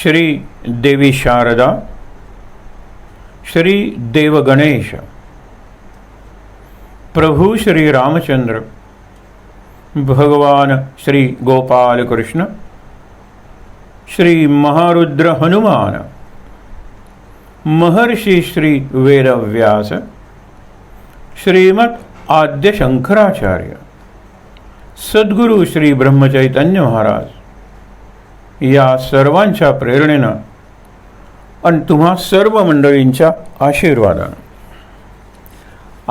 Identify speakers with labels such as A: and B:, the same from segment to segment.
A: श्री देवी शारदा, श्री देव गणेश, प्रभु श्री रामचंद्र, भगवान श्री गोपाल कृष्ण, श्री महारुद्र हनुमान, महर्षि श्री वेदव्यास, श्रीमद आद्य शंकराचार्य, सद्गुरु श्री ब्रह्मचैतन्य महाराज या सर्वांच्या प्रेरणेनं आणि तुम्हा सर्व मंडळींच्या आशीर्वादानं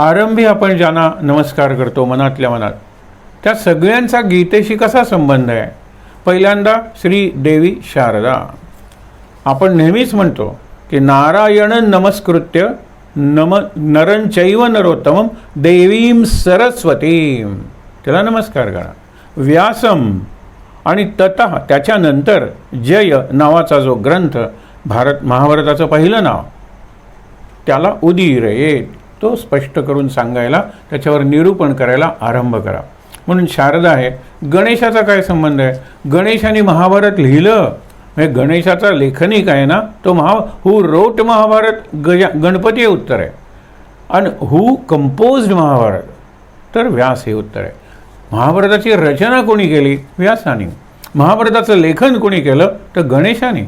A: आरंभी आपण ज्यांना नमस्कार करतो मनातल्या मनात, त्या सगळ्यांचा गीतेशी कसा संबंध आहे? पहिल्यांदा श्री देवी शारदा. आपण नेहमीच म्हणतो की नारायण नमस्कृत्य नरं चैव नरोत्तमं देवीं सरस्वतीं, त्याला नमस्कार करा. व्यासम आणि ततः त्याच्यानंतर जय नावाचा जो ग्रंथ, महाभारताचं पहिलं नाव, त्याला उदीर येत, तो स्पष्ट करून सांगायला, त्याच्यावर निरूपण करायला आरंभ करा. म्हणून शारदा आहे. गणेशाचा काय संबंध आहे? गणेशाने महाभारत लिहिलं, म्हणजे गणेशाचा लेखनिक आहे ना तो हू रोट महाभारत, गणपती हे उत्तर आहे. आणि हू कंपोज्ड महाभारत, तर व्यास हे उत्तर आहे. महाभारताची रचना कोणी केली? व्यासाने. महाभारताचं लेखन कोणी केलं? तर गणेशाने.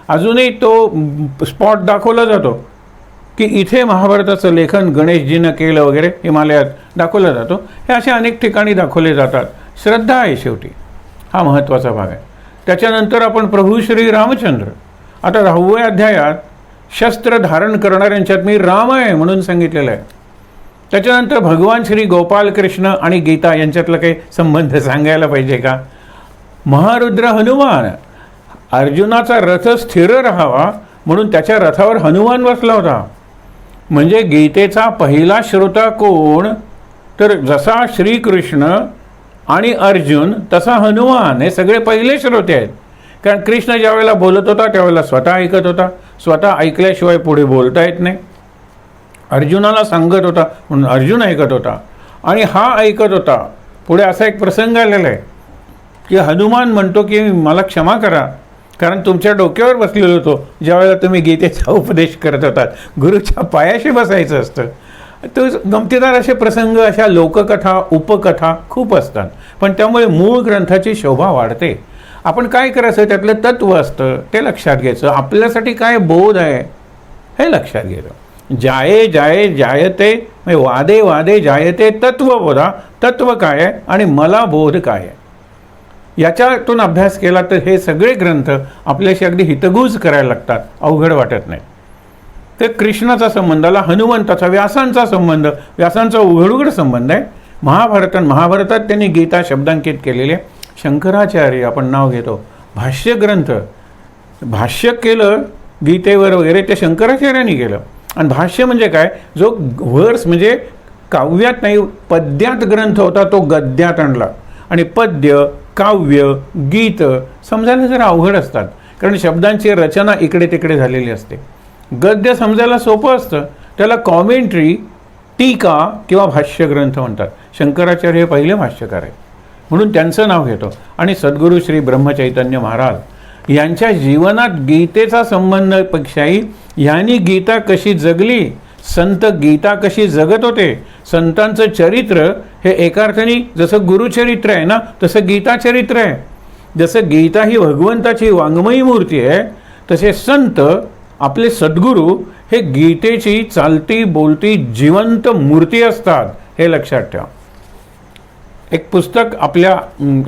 A: अजूनही तो स्पॉट दाखवला जातो की इथे महाभारताचं लेखन गणेशजीनं केलं वगैरे, हिमालयात दाखवला जातो. हे असे अनेक ठिकाणी दाखवले जातात. श्रद्धा आहे शेवटी, हा महत्त्वाचा भाग आहे. त्याच्यानंतर आपण प्रभू श्री रामचंद्र, आता 10व्या अध्यायात शस्त्र धारण करणाऱ्यांच्यात मी राम आहे म्हणून सांगितलेलं आहे. त्याच्यानंतर भगवान श्री गोपाल कृष्ण आणि गीता यांच्यातला काही संबंध सांगायला पाहिजे का? महारुद्र हनुमान, अर्जुनाचा रथ स्थिर राहावा म्हणून त्याच्या रथावर हनुमान बसला होता. म्हणजे गीतेचा पहिला श्रोता कोण? तर जसा श्रीकृष्ण आणि अर्जुन तसा हनुमान, हे सगळे पहिले श्रोते आहेत. कारण कृष्ण ज्या वेळेला बोलत होता त्यावेळेला स्वतः ऐकत होता, स्वतः ऐकल्याशिवाय पुढे बोलता येत नाही. अर्जुनाला सांगत होता म्हणून अर्जुन ऐकत होता आणि हा ऐकत होता. पुढे असा एक प्रसंग आलेला आहे की हनुमान म्हणतो की मला क्षमा करा, कारण तुमच्या डोक्यावर बसलेलो होतो ज्यावेळेला तुम्ही गीतेचा उपदेश करत होतात, गुरुच्या पायाशी बसायचं असतं. तो गमतीदार असे प्रसंग, अशा लोककथा उपकथा खूप असतात, पण त्यामुळे मूळ ग्रंथाची शोभा वाढते. आपण काय करायचं, त्यातलं तत्त्व असतं ते लक्षात घ्यायचं. आपल्यासाठी काय बोध आहे हे लक्षात घ्यायचं. जाये जाये जायते, वादे वादे जायते तत्वबोधा, तत्व काय आहे आणि मला बोध काय आहे, याच्यातून अभ्यास केला तर हे सगळे ग्रंथ आपल्याशी अगदी हितगुज करायला लागतात, अवघड वाटत नाही. तर कृष्णाचा संबंध आला, हनुमंताचा, व्यासांचा संबंध, व्यासांचा उघड संबंध आहे. महाभारतात त्यांनी गीता शब्दांकित केलेले. शंकराचार्य आपण नाव घेतो, भाष्य ग्रंथ, भाष्य केलं गीतेवर वगैरे ते शंकराचार्यांनी केलं. आणि भाष्य म्हणजे काय? जो वर्स म्हणजे काव्यात नाही पद्यात ग्रंथ होता तो गद्यात आणला. आणि पद्य, काव्य, गीत समजायला जरा अवघड असतात, कारण शब्दांची रचना इकडे तिकडे झालेली असते. गद्य समजायला सोपं असतं, त्याला कॉमेंट्री, टीका किंवा भाष्य ग्रंथ म्हणतात. शंकराचार्य हे पहिले भाष्यकार आहेत म्हणून त्यांचं नाव घेतो. आणि सद्गुरू श्री ब्रह्मचैतन्य महाराज यांच्या जीवनात गीतेचा संबंधपेक्षाही यांनी गीता कशी जगली, संत गीता कशी जगत होते, संतांचं चरित्र हे एका अर्थाने जसं गुरुचरित्र आहे ना तसं गीता चरित्र आहे. जसं गीता ही भगवंताची वाङ्मयी मूर्ती आहे, तसे संत आपले सद्गुरू हे गीतेची चालती बोलती जिवंत मूर्ती असतात, हे लक्षात ठेवा. एक पुस्तक आपल्या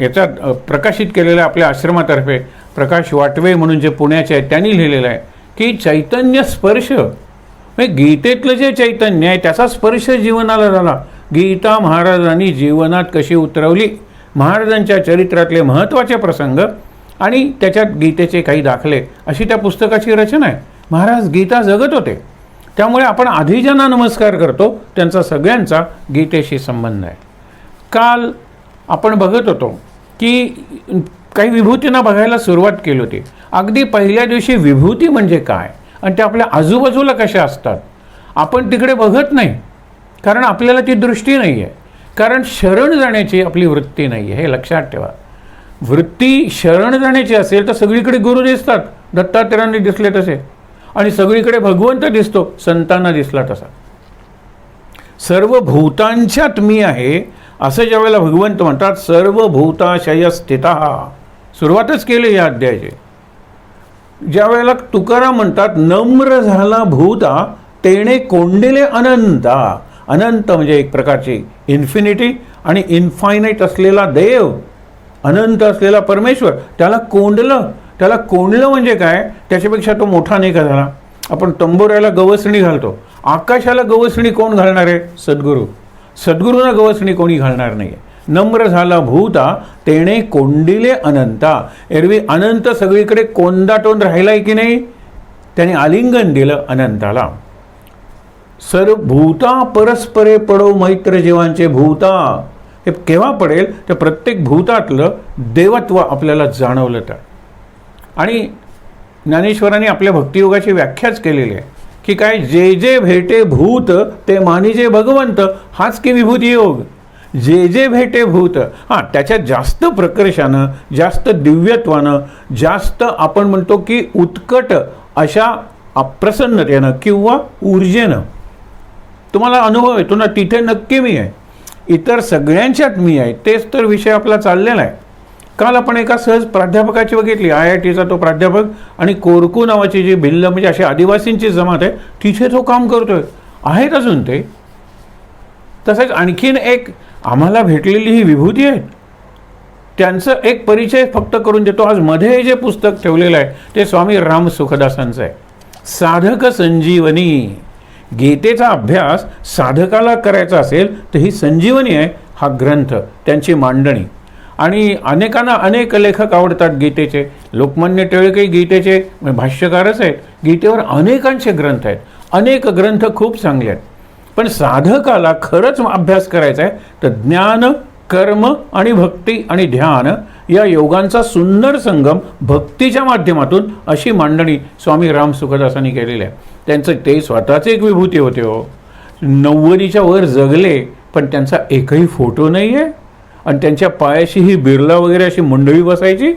A: याच्यात प्रकाशित केलेलं आहे आपल्या आश्रमातर्फे, प्रकाश वाटवे म्हणून जे पुण्याचे आहेत त्यांनी लिहिलेलं आहे की चैतन्य स्पर्श, म्हणजे गीतेतलं जे चैतन्य आहे त्याचा स्पर्श जीवनाला झाला. गीता महाराजांनी जीवनात कशी उतरवली, महाराजांच्या चरित्रातले महत्त्वाचे प्रसंग आणि त्याच्यात गीतेचे काही दाखले, अशी त्या पुस्तकाची रचना आहे. महाराज गीता जगत होते, त्यामुळे आपण आधी ज्यांना नमस्कार करतो त्यांचा सगळ्यांचा गीतेशी संबंध आहे. काल आपण बघत होतो की काही विभूतींना बघायला सुरुवात केली होती. अगदी पहिल्या दिवशी विभूती म्हणजे काय आणि त्या आपल्या आजूबाजूला कशा असतात आपण तिकडे बघत नाही, कारण आपल्याला ती दृष्टी नाही आहे, कारण शरण जाण्याची आपली वृत्ती नाही आहे, हे लक्षात ठेवा. वृत्ती शरण जाण्याची असेल तर सगळीकडे गुरु दिसतात, दत्तात्रेयांनी दिसले तसे, आणि सगळीकडे भगवंत दिसतो, संतांना दिसला तसा. सर्व भूतांच्यात मी आहे असं ज्यावेळेला भगवंत म्हणतात, सर्व भूताशय स्थितः, सुरुवातच केली या अध्यायाची. ज्या वेळेला तुकाराम म्हणतात, नम्र झाला भूता तेणे कोंडिले अनंता. अनंत म्हणजे एक प्रकारची इन्फिनिटी, आणि इन्फायनाईट असलेला देव, अनंत असलेला परमेश्वर, त्याला कोंडलं. त्याला कोंडलं म्हणजे काय, त्याच्यापेक्षा तो मोठा नाही का झाला. आपण तंबोऱ्याला गवसणी घालतो, आकाशाला गवसणी कोण घालणार आहे, सद्गुरू. सद्गुरूंना गवसणी कोणी घालणार नाही. नम्र झाला भूता तेणे कोंडिले अनंता. एरवी अनंत सगळीकडे कोंदाटून राहिलाय की नाही, त्याने आलिंगन दिलं अनंताला. सर्व भूता परस्परे पडो मैत्र जीवांचे भूता. हे केव्हा पडेल, तर प्रत्येक भूतातलं देवत्व आपल्याला जाणवलं तर. आणि ज्ञानेश्वरांनी आपल्या भक्तियोगाची व्याख्याच केलेली आहे की काय, जे जे भेटे भूत ते मानिजे भगवंत, हाच की विभूती योग. जे जे भेटे भूत, हां, त्याच्यात जास्त प्रकर्षानं, जास्त दिव्यत्वानं, जास्त आपण म्हणतो की उत्कट अशा अप्रसन्नतेनं किंवा ऊर्जेनं तुम्हाला अनुभव येतो ना, तिथे नक्की मी आहे. इतर सगळ्यांच्यात मी आहे. तेच तर विषय आपला चाललेला आहे. काल आपण एका सहज प्राध्यापकाची बघितली, IITचा तो प्राध्यापक, आणि कोरकू नावाची जी भिल्ल म्हणजे अशी आदिवासींची जमात आहे, तिथे तो काम करतोय. आहेत अजून ते. तसंच आणखीन एक आम्हाला भेटलेली ही विभूती आहेत, त्यांचं एक परिचय फक्त करून देतो. आज मध्ये हे जे पुस्तक ठेवलेलं आहे ते स्वामी राम सुखदासांचं आहे, साधक संजीवनी. गीतेचा अभ्यास साधकाला करायचा असेल तर ही संजीवनी आहे हा ग्रंथ, त्यांची मांडणी. आणि अनेकांना अनेक लेखक आवडतात गीतेचे. लोकमान्य टिळकही गीतेचे भाष्यकारच आहेत. गीतेवर अनेकांचे ग्रंथ आहेत, अनेक ग्रंथ खूप चांगले आहेत. पण साधकाला खरंच अभ्यास करायचा आहे तर ज्ञान, कर्म आणि भक्ती आणि ध्यान या योगांचा सुंदर संगम भक्तीच्या माध्यमातून अशी मांडणी स्वामी राम सुखदासांनी केलेली आहे. त्यांचं ते स्वतःचे एक विभूती होते हो. 90च्या वर जगले, पण त्यांचा एकही फोटो नाही आहे. आणि त्यांच्या पायाशी ही बिर्ला वगैरे अशी मंडळी बसायची.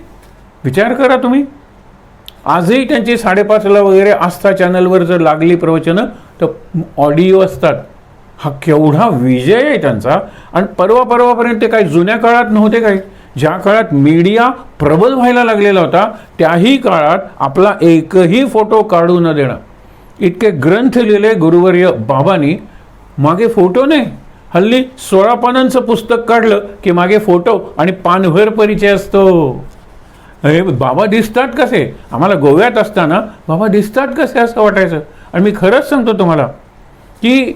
A: विचार करा तुम्ही. आजही त्यांची 5:30ला वगैरे आस्था चॅनलवर जर लागली प्रवचनं तर ऑडिओ असतात. हा केवढा विजय आहे त्यांचा. आणि परवापर्यंत ते काही जुन्या काळात नव्हते काही. ज्या काळात मीडिया प्रबल व्हायला लागलेला होता त्याही काळात आपला एकही फोटो काढू न देणं, इतके ग्रंथ लिहिले गुरुवर्य बाबांनी. मागे फोटो नाही. हल्ली 16 पानांचं पुस्तक काढलं की मागे फोटो आणि पानभर परिचय असतो. हे बाबा दिसतात कसे, आम्हाला गोव्यात असताना बाबा दिसतात कसे असं वाटायचं. आणि मी खरंच सांगतो तुम्हाला की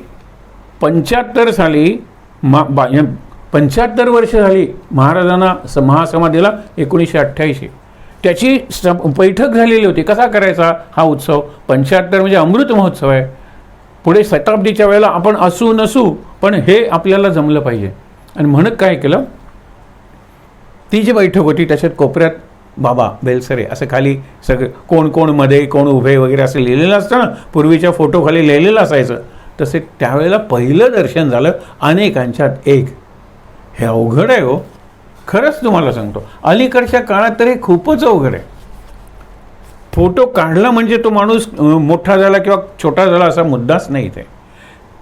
A: 75 साली 75 वर्ष झाली महाराजांना महासमाधीला 1988. त्याची बैठक झालेली होती. कसा करायचा हा उत्सव. 75 म्हणजे अमृत महोत्सव आहे. पुढे शताब्दीच्या वेळेला आपण असू नसू पण हे आपल्याला जमलं पाहिजे. आणि म्हणत काय केलं, ती जी बैठक होती त्याच्यात कोपऱ्यात बाबा बेलसरे असं खाली सगळे कोण कोण मध्ये कोण उभे वगैरे असं लिहिलेलं असतं ना, पूर्वीच्या फोटो खाली लिहिलेलं असायचं तसे. त्यावेळेला पहिलं दर्शन झालं अनेकांच्यात एक. हे अवघड आहे हो, खरंच तुम्हाला सांगतो. अलीकडच्या काळात तर हे खूपच अवघड आहे. फोटो काढला म्हणजे तो माणूस मोठा झाला किंवा छोटा झाला असा मुद्दाच नाही. ते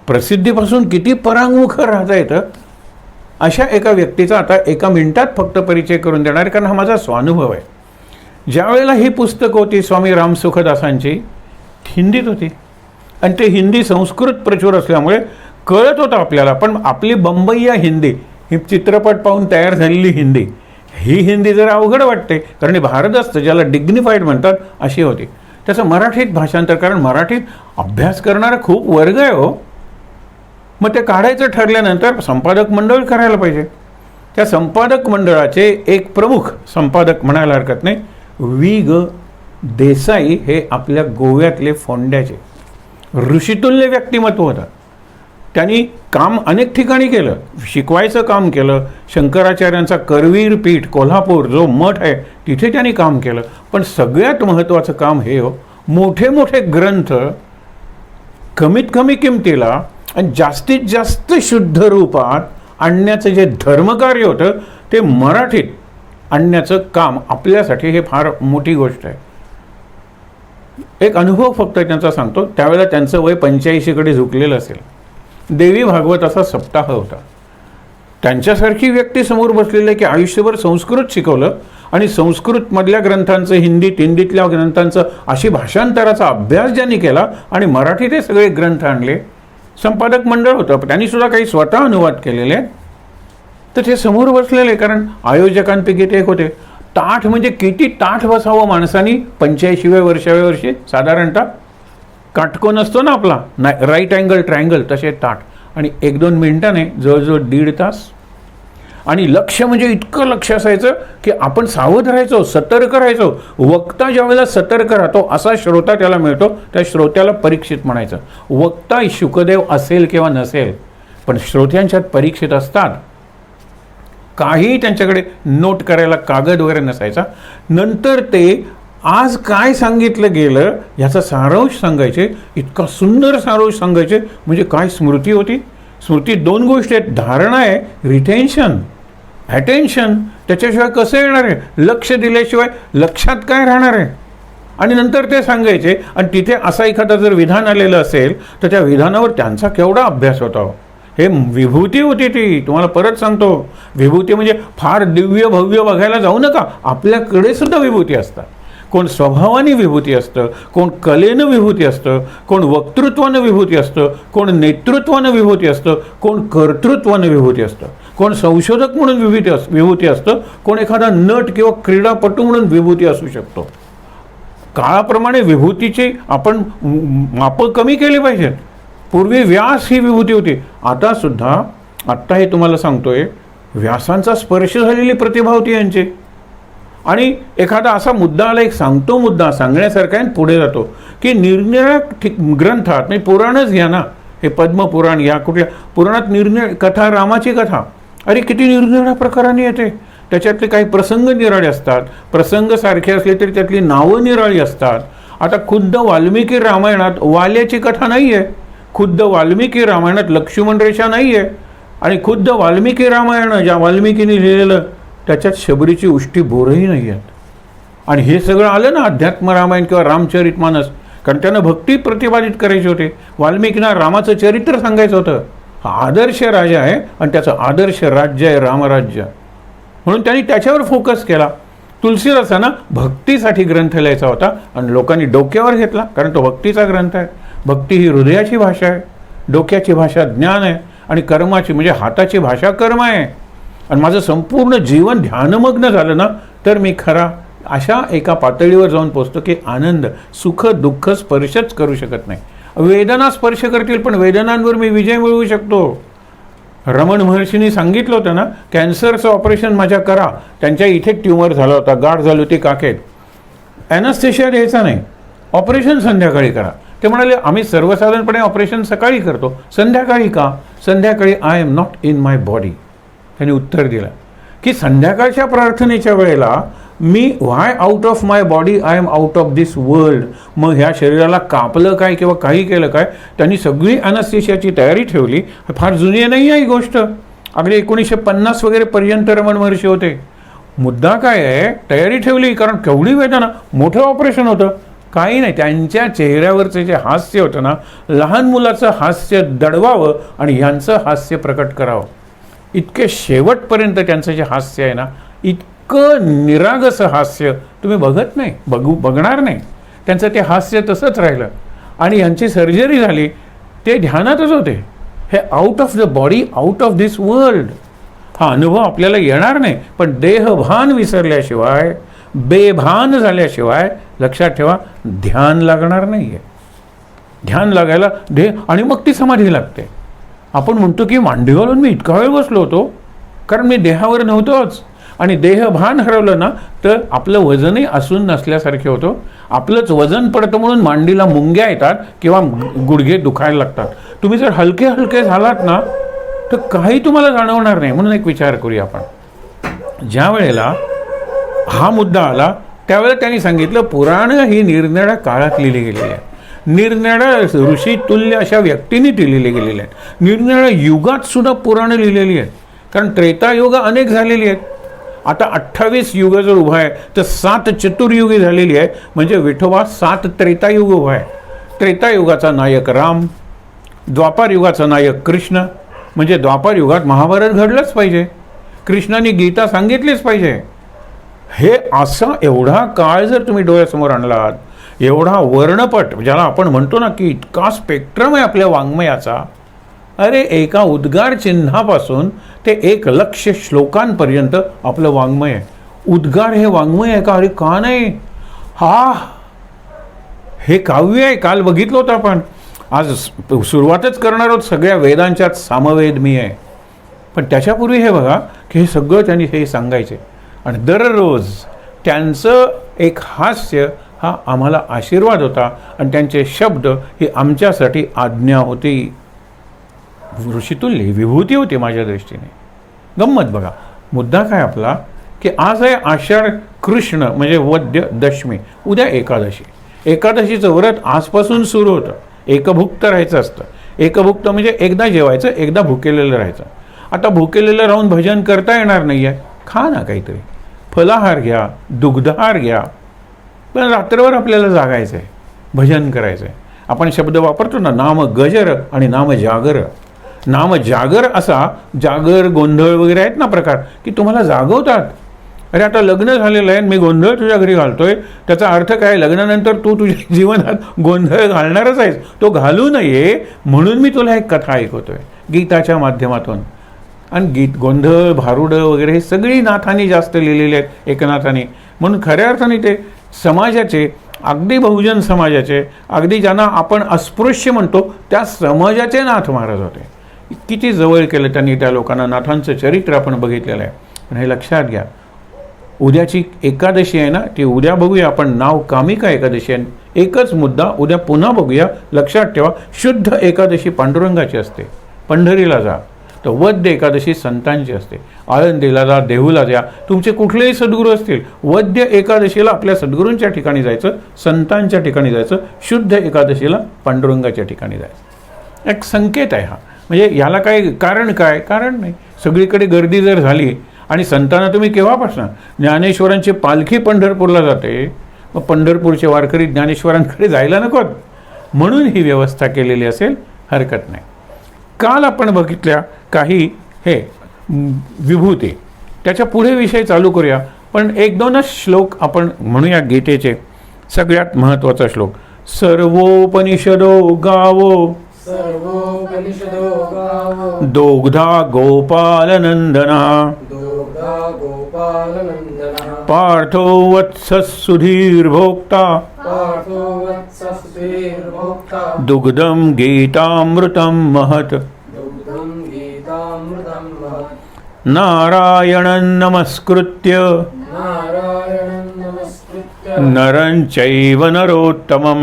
A: प्रसिद्धीपासून किती परांगमुख राहता येतं अशा एका व्यक्तीचा आता एका मिनिटात फक्त परिचय करून देणार, कारण हा माझा स्वानुभव आहे. ज्या वेळेला ही पुस्तकं होती स्वामी राम सुखदासांची, हिंदीत होती. आणि ते हिंदी संस्कृत प्रचूर असल्यामुळे कळत होतं आपल्याला. पण आपली बंबईया हिंदी, ही चित्रपट पाहून तयार झालेली हिंदी, ही हिंदी जरा अवघड वाटते. कारण हे भारदस्त ज्याला डिग्निफाईड म्हणतात अशी होती. त्याचं मराठीत भाषांतर, कारण मराठीत अभ्यास करणारा खूप वर्ग आहे हो. मग ते काढायचं ठरल्यानंतर संपादक मंडळ करायला पाहिजे. त्या संपादक मंडळाचे एक प्रमुख संपादक म्हणायला हरकत नाही, V.G. देसाई हे आपल्या गोव्यातले फोंड्याचे ऋषितुल्य व्यक्तिमत्व होतं. त्यांनी काम अनेक ठिकाणी केलं, शिकवायचं काम केलं. शंकराचार्यांचा करवीर पीठ कोल्हापूर जो मठ आहे तिथे त्यांनी काम केलं. पण सगळ्यात महत्त्वाचं काम हे हो, मोठे मोठे ग्रंथ कमीत कमी किमतीला आणि जास्तीत जास्त शुद्ध रूपात आणण्याचं जे धर्मकार्य होतं ते मराठीत आणण्याचं काम आपल्यासाठी हे फार मोठी गोष्ट आहे. एक अनुभव फक्त त्यांचा सांगतो. त्यावेळेला त्यांचं वय 85कडे झुकलेलं असेल. देवी भागवत असा सप्ताह होता. त्यांच्यासारखी व्यक्ती समोर बसलेली आहे की आयुष्यभर संस्कृत शिकवलं आणि संस्कृतमधल्या ग्रंथांचं, हिंदीतल्या ग्रंथांचं अशी भाषांतराचा अभ्यास ज्यांनी केला आणि मराठी ते सगळे ग्रंथ आणले. संपादक मंडळ होतं, त्यांनी सुद्धा काही स्वतः अनुवाद केलेले आहेत. तर ते समोर बसलेले, कारण आयोजकांपैकी ते एक होते. ताठ म्हणजे किती ताठ बसावं माणसानी 85व्या वर्षी साधारणतः. काटकोन असतो ना आपला राईट अँगल ट्रायंगल, तसे ताठ. आणि 1-2 मिनिटाने जवळजवळ 1.5 तास. आणि लक्ष म्हणजे इतकं लक्ष असायचं की आपण सावध राहायचो, सतर्क राहायचो. वक्ता ज्या वेळेला सतर्क राहतो असा श्रोता त्याला मिळतो. त्या श्रोत्याला परीक्षित म्हणायचं. वक्ता शुकदेव असेल किंवा नसेल, पण श्रोत्यांच्यात परीक्षित असतात. काही त्यांच्याकडे नोट करायला कागद वगैरे नसायचा. नंतर ते आज काय सांगितलं गेलं ह्याचा सारांश सांगायचे. इतका सुंदर सारांश सांगायचे. म्हणजे काय स्मृती होती. स्मृती 2 गोष्टी आहेत. धारणा आहे, रिटेन्शन, अटेन्शन. त्याच्याशिवाय कसं येणार आहे. लक्ष दिल्याशिवाय लक्षात काय राहणार आहे. आणि नंतर ते सांगायचे. आणि तिथे असा एखादा जर विधान आलेलं असेल तर त्या विधानावर त्यांचा केवढा अभ्यास होता. हे विभूती होती ती. तुम्हाला परत सांगतो, विभूती म्हणजे फार दिव्य भव्य बघायला जाऊ नका. आपल्याकडे सुद्धा विभूती असतात. कोण स्वभावाने विभूती असतं, कोण कलेनं विभूती असतं, कोण वक्तृत्वानं विभूती असतं, कोण नेतृत्वानं विभूती असतं, कोण कर्तृत्वानं विभूती असतं, कोण संशोधक म्हणून विभूती असतं, कोण एखादा नट किंवा क्रीडापटू म्हणून विभूती असू शकतो. काळाप्रमाणे विभूतीची आपण मापं कमी केली पाहिजेत. पूर्वी व्यास ही विभूती होती. आत्ता हे तुम्हाला सांगतोय, व्यासांचा स्पर्श झालेली प्रतिभा होती यांची. आणि एखादा असा मुद्दा आला, एक सांगतो मुद्दा सांगण्यासारखा आहे, पुढे जातो की निरनिराळ्या ग्रंथात, म्हणजे पुराणच घ्या ना, हे पद्मपुराण, या कुठल्या पुराणात निरनिराळ्या कथा, रामाची कथा, अरे किती निरनिराळ्या प्रकाराने येते. त्याच्यातले काही प्रसंग निराळे असतात. प्रसंग सारखे असले तरी त्यातली नावं निराळी असतात. आता खुद्द वाल्मिकी रामायणात वाल्याची कथा नाही आहे. खुद्द वाल्मिकी रामायणात लक्ष्मण रेषा नाही आहे. आणि खुद्द वाल्मिकी रामायण ज्या वाल्मिकीने लिहिलेलं त्याच्यात शबरीची उष्टी बोरही नाही आहेत. आणि हे सगळं आलं ना अध्यात्म रामायण किंवा रामचरितमानस, कारण त्यांना भक्ती प्रतिपादित करायची होते. वाल्मिकींना रामाचं चरित्र सांगायचं होतं. हा आदर्श राजा आहे आणि त्याचं आदर्श राज्य आहे रामराज्य. म्हणून त्यांनी त्याच्यावर फोकस केला. तुलसीदासांना भक्तीसाठी ग्रंथ लिहायचा होता आणि लोकांनी डोक्यावर घेतला, कारण तो भक्तीचा ग्रंथ आहे. भक्ती ही हृदयाची भाषा आहे, डोक्याची भाषा ज्ञान आहे आणि कर्माची म्हणजे हाताची भाषा कर्म आहे. आणि माझं संपूर्ण जीवन ध्यानमग्न झालं ना तर मी खरा अशा एका पातळीवर जाऊन पोचतो की आनंद, सुख, दुःख स्पर्शच करू शकत नाही. वेदना स्पर्श करतील पण वेदनांवर मी विजय मिळवू शकतो. रमण महर्षींनी सांगितलं होतं ना, कॅन्सरचं ऑपरेशन माझ्या करा. त्यांच्या इथे ट्यूमर झाला होता, गाठ झाली होती काखेत. ॲनास्थेशिया द्यायचा नाही, ऑपरेशन संध्याकाळी करा. ते म्हणाले आम्ही सर्वसाधारणपणे ऑपरेशन सकाळी करतो, संध्याकाळी का. संध्याकाळी I am not in my body. त्यांनी उत्तर दिलं की संध्याकाळच्या प्रार्थनेच्या वेळेला मी why out of my body, I am out of this world. मग ह्या शरीराला कापलं काय किंवा काही केलं काय. त्यांनी सगळी ॲनास्थेशियाची तयारी ठेवली. फार जुनी नाही आहे ही गोष्ट, अगदी 1950 वगैरे पर्यंत रमण महर्षी होते. मुद्दा काय आहे, तयारी ठेवली, कारण केवढी वेदना, मोठं ऑपरेशन होतं. काही नाही, त्यांच्या चेहऱ्यावरचं जे हास्य होतं ना, लहान मुलाचं हास्य दडवावं आणि यांचं हास्य प्रकट करावं. इतके शेवटपर्यंत त्यांचं जे हास्य आहे ना, इतकं निरागस हास्य तुम्ही बघत नाही, बघणार नाही. त्यांचं ते हास्य तसंच राहिलं. आणि यांची सर्जरी झाली, ते ध्यानातच होते. हे out of the body, out of this world. हा अनुभव आपल्याला येणार नाही, पण देहभान विसरल्याशिवाय, बेभान झाल्याशिवाय लक्षात ठेवा ध्यान लागणार नाही आहे. ध्यान लागायला आणि मग ती समाधी लागते. आपण म्हणतो की मांडी घालून मी इतका वेळ बसलो होतो, कारण मी देहावर नव्हतोच. आणि देहभान हरवलं ना तर आपलं वजनही असून नसल्यासारखे होतं. आपलंच वजन पडतं म्हणून मांडीला मुंग्या येतात किंवा गुडघे दुखायला लागतात. तुम्ही जर हलके हलके झालात ना तर काही तुम्हाला जाणवणार नाही. म्हणून एक विचार करूया आपण. ज्या वेळेला हा मुद्दा आला त्यावेळेला त्यांनी सांगितलं पुराण ही निरनिराळ्या काळात लिहिली गेलेली आहे. निरनिराळ्या ऋषी तुल्य अशा व्यक्तींनी ती लिहिली गेलेली आहेत. निरनिराळ्या युगात सुद्धा पुराणं लिहिलेली आहेत. कारण त्रेतायुग अनेक झालेली आहेत आता 28 युग जर उभा आहे तर 7 चतुर्युगी झालेली आहे, म्हणजे विठोबा 7 त्रेतायुग उभा आहे. त्रेतायुगाचा नायक राम, द्वापार युगाचा नायक कृष्ण, म्हणजे द्वापार युगात महाभारत घडलंच पाहिजे, कृष्णाने गीता सांगितलीच पाहिजे. हे असा एवढा काळ जर तुम्ही डोळ्यासमोर आणलात, एवढा वर्णपट, ज्याला आपण म्हणतो ना की इतका स्पेक्ट्रम आहे आपल्या वाङ्मयाचा. अरे एका उद्गार चिन्हापासून ते 1,00,000 श्लोकांपर्यंत आपलं वाङ्मय आहे. उद्गार हे वाङ्मय आहे का? अरे का नाही, हे काव्य आहे. काल बघितलं होतं आपण, आज सुरुवातच करणार आहोत सगळ्या वेदांच्यात सामवेद मी आहे. पण त्याच्यापूर्वी हे बघा की हे सगळं त्यांनी हे सांगायचे, आणि दररोज त्यांचं एक हास्य हा आम्हाला आशीर्वाद होता, आणि त्यांचे शब्द ही आमच्यासाठी आज्ञा होती. ऋषितुल्य विभूती होती माझ्या दृष्टीने. गंमत बघा, मुद्दा काय आपला की आज आहे आषाढ कृष्ण म्हणजे वद्य दशमी, उद्या एकादशी. एकादशीचं व्रत आजपासून सुरू होतं. एकभुक्त राहायचं असतं. एकभुक्त म्हणजे एकदा जेवायचं, एकदा भुकेलेलं राहायचं. आता भुकेलेलं राहून भजन करता येणार नाही आहे, खा ना काहीतरी, फलाहार घ्या, दुग्धहार घ्या, पण रात्रभर आपल्याला जागायचं आहे, भजन करायचं आहे. आपण शब्द वापरतो ना, नाम गजर आणि नाम जागर. नाम जागर असा, जागर गोंधळ वगैरे आहेत ना प्रकार, की तुम्हाला जागवतात. अरे आता लग्न झालेलं आहे, मी गोंधळ तुझ्या घरी घालतोय, त्याचा अर्थ काय? लग्नानंतर तू तुझ्या जीवनात गोंधळ घालणारच आहेस, तो घालू नये म्हणून मी तुला एक कथा ऐकवतोय गीताच्या माध्यमातून. आणि गीत गोंधळ भारुडं वगैरे हे सगळी नाथांनी जास्त लिहिलेले आहेत, एकनाथांनी. म्हणून खऱ्या अर्थाने ते समाजाचे, अगदी बहुजन समाजाचे, अगदी ज्यांना आपण अस्पृश्य म्हणतो त्या समाजाचे नाथ महाराज होते. किती जवळ केलं त्यांनी त्या लोकांना. नाथांचं चरित्र आपण बघितलेलं आहे. पण हे लक्षात घ्या, उद्याची एकादशी आहे ना, ती उद्या बघूया आपण. नाव कामिका एकादशी आहे. एकच मुद्दा उद्या पुन्हा बघूया. लक्षात ठेवा, शुद्ध एकादशी पांडुरंगाची असते. पंढरीला जा. तर वद्य एकादशी संतांची असते. आळंदीला जा, देहूला जा, तुमचे कुठलेही सद्गुरू असतील, वद्य एकादशीला आपल्या सद्गुरूंच्या ठिकाणी जायचं, संतांच्या ठिकाणी जायचं. शुद्ध एकादशीला पांडुरंगाच्या ठिकाणी जायचं. एक संकेत आहे हा. म्हणजे याला काय कारण? काय कारण नाही. सगळीकडे गर्दी जर झाली आणि संतांना तुम्ही केव्हापासून, ज्ञानेश्वरांची पालखी पंढरपूरला जाते, मग पंढरपूरचे वारकरी ज्ञानेश्वरांकडे जायला नकोत, म्हणून ही व्यवस्था केलेली असेल, हरकत नाही. काल आपण बघितल्या काही हे विभूती, त्याच्या पुढे विषय चालू करूया. पण 1-2च श्लोक आपण म्हणूया गीतेचे. सगळ्यात महत्त्वाचा श्लोक, सर्वोपनिषदो गावो दोग्धा गोपालनंदना पार्थो वत्सः सुधीर्भोक्ता दुग्धं गीतामृतं महत् नारायणं नमस्कृत्य नरं चैव नरोत्तमं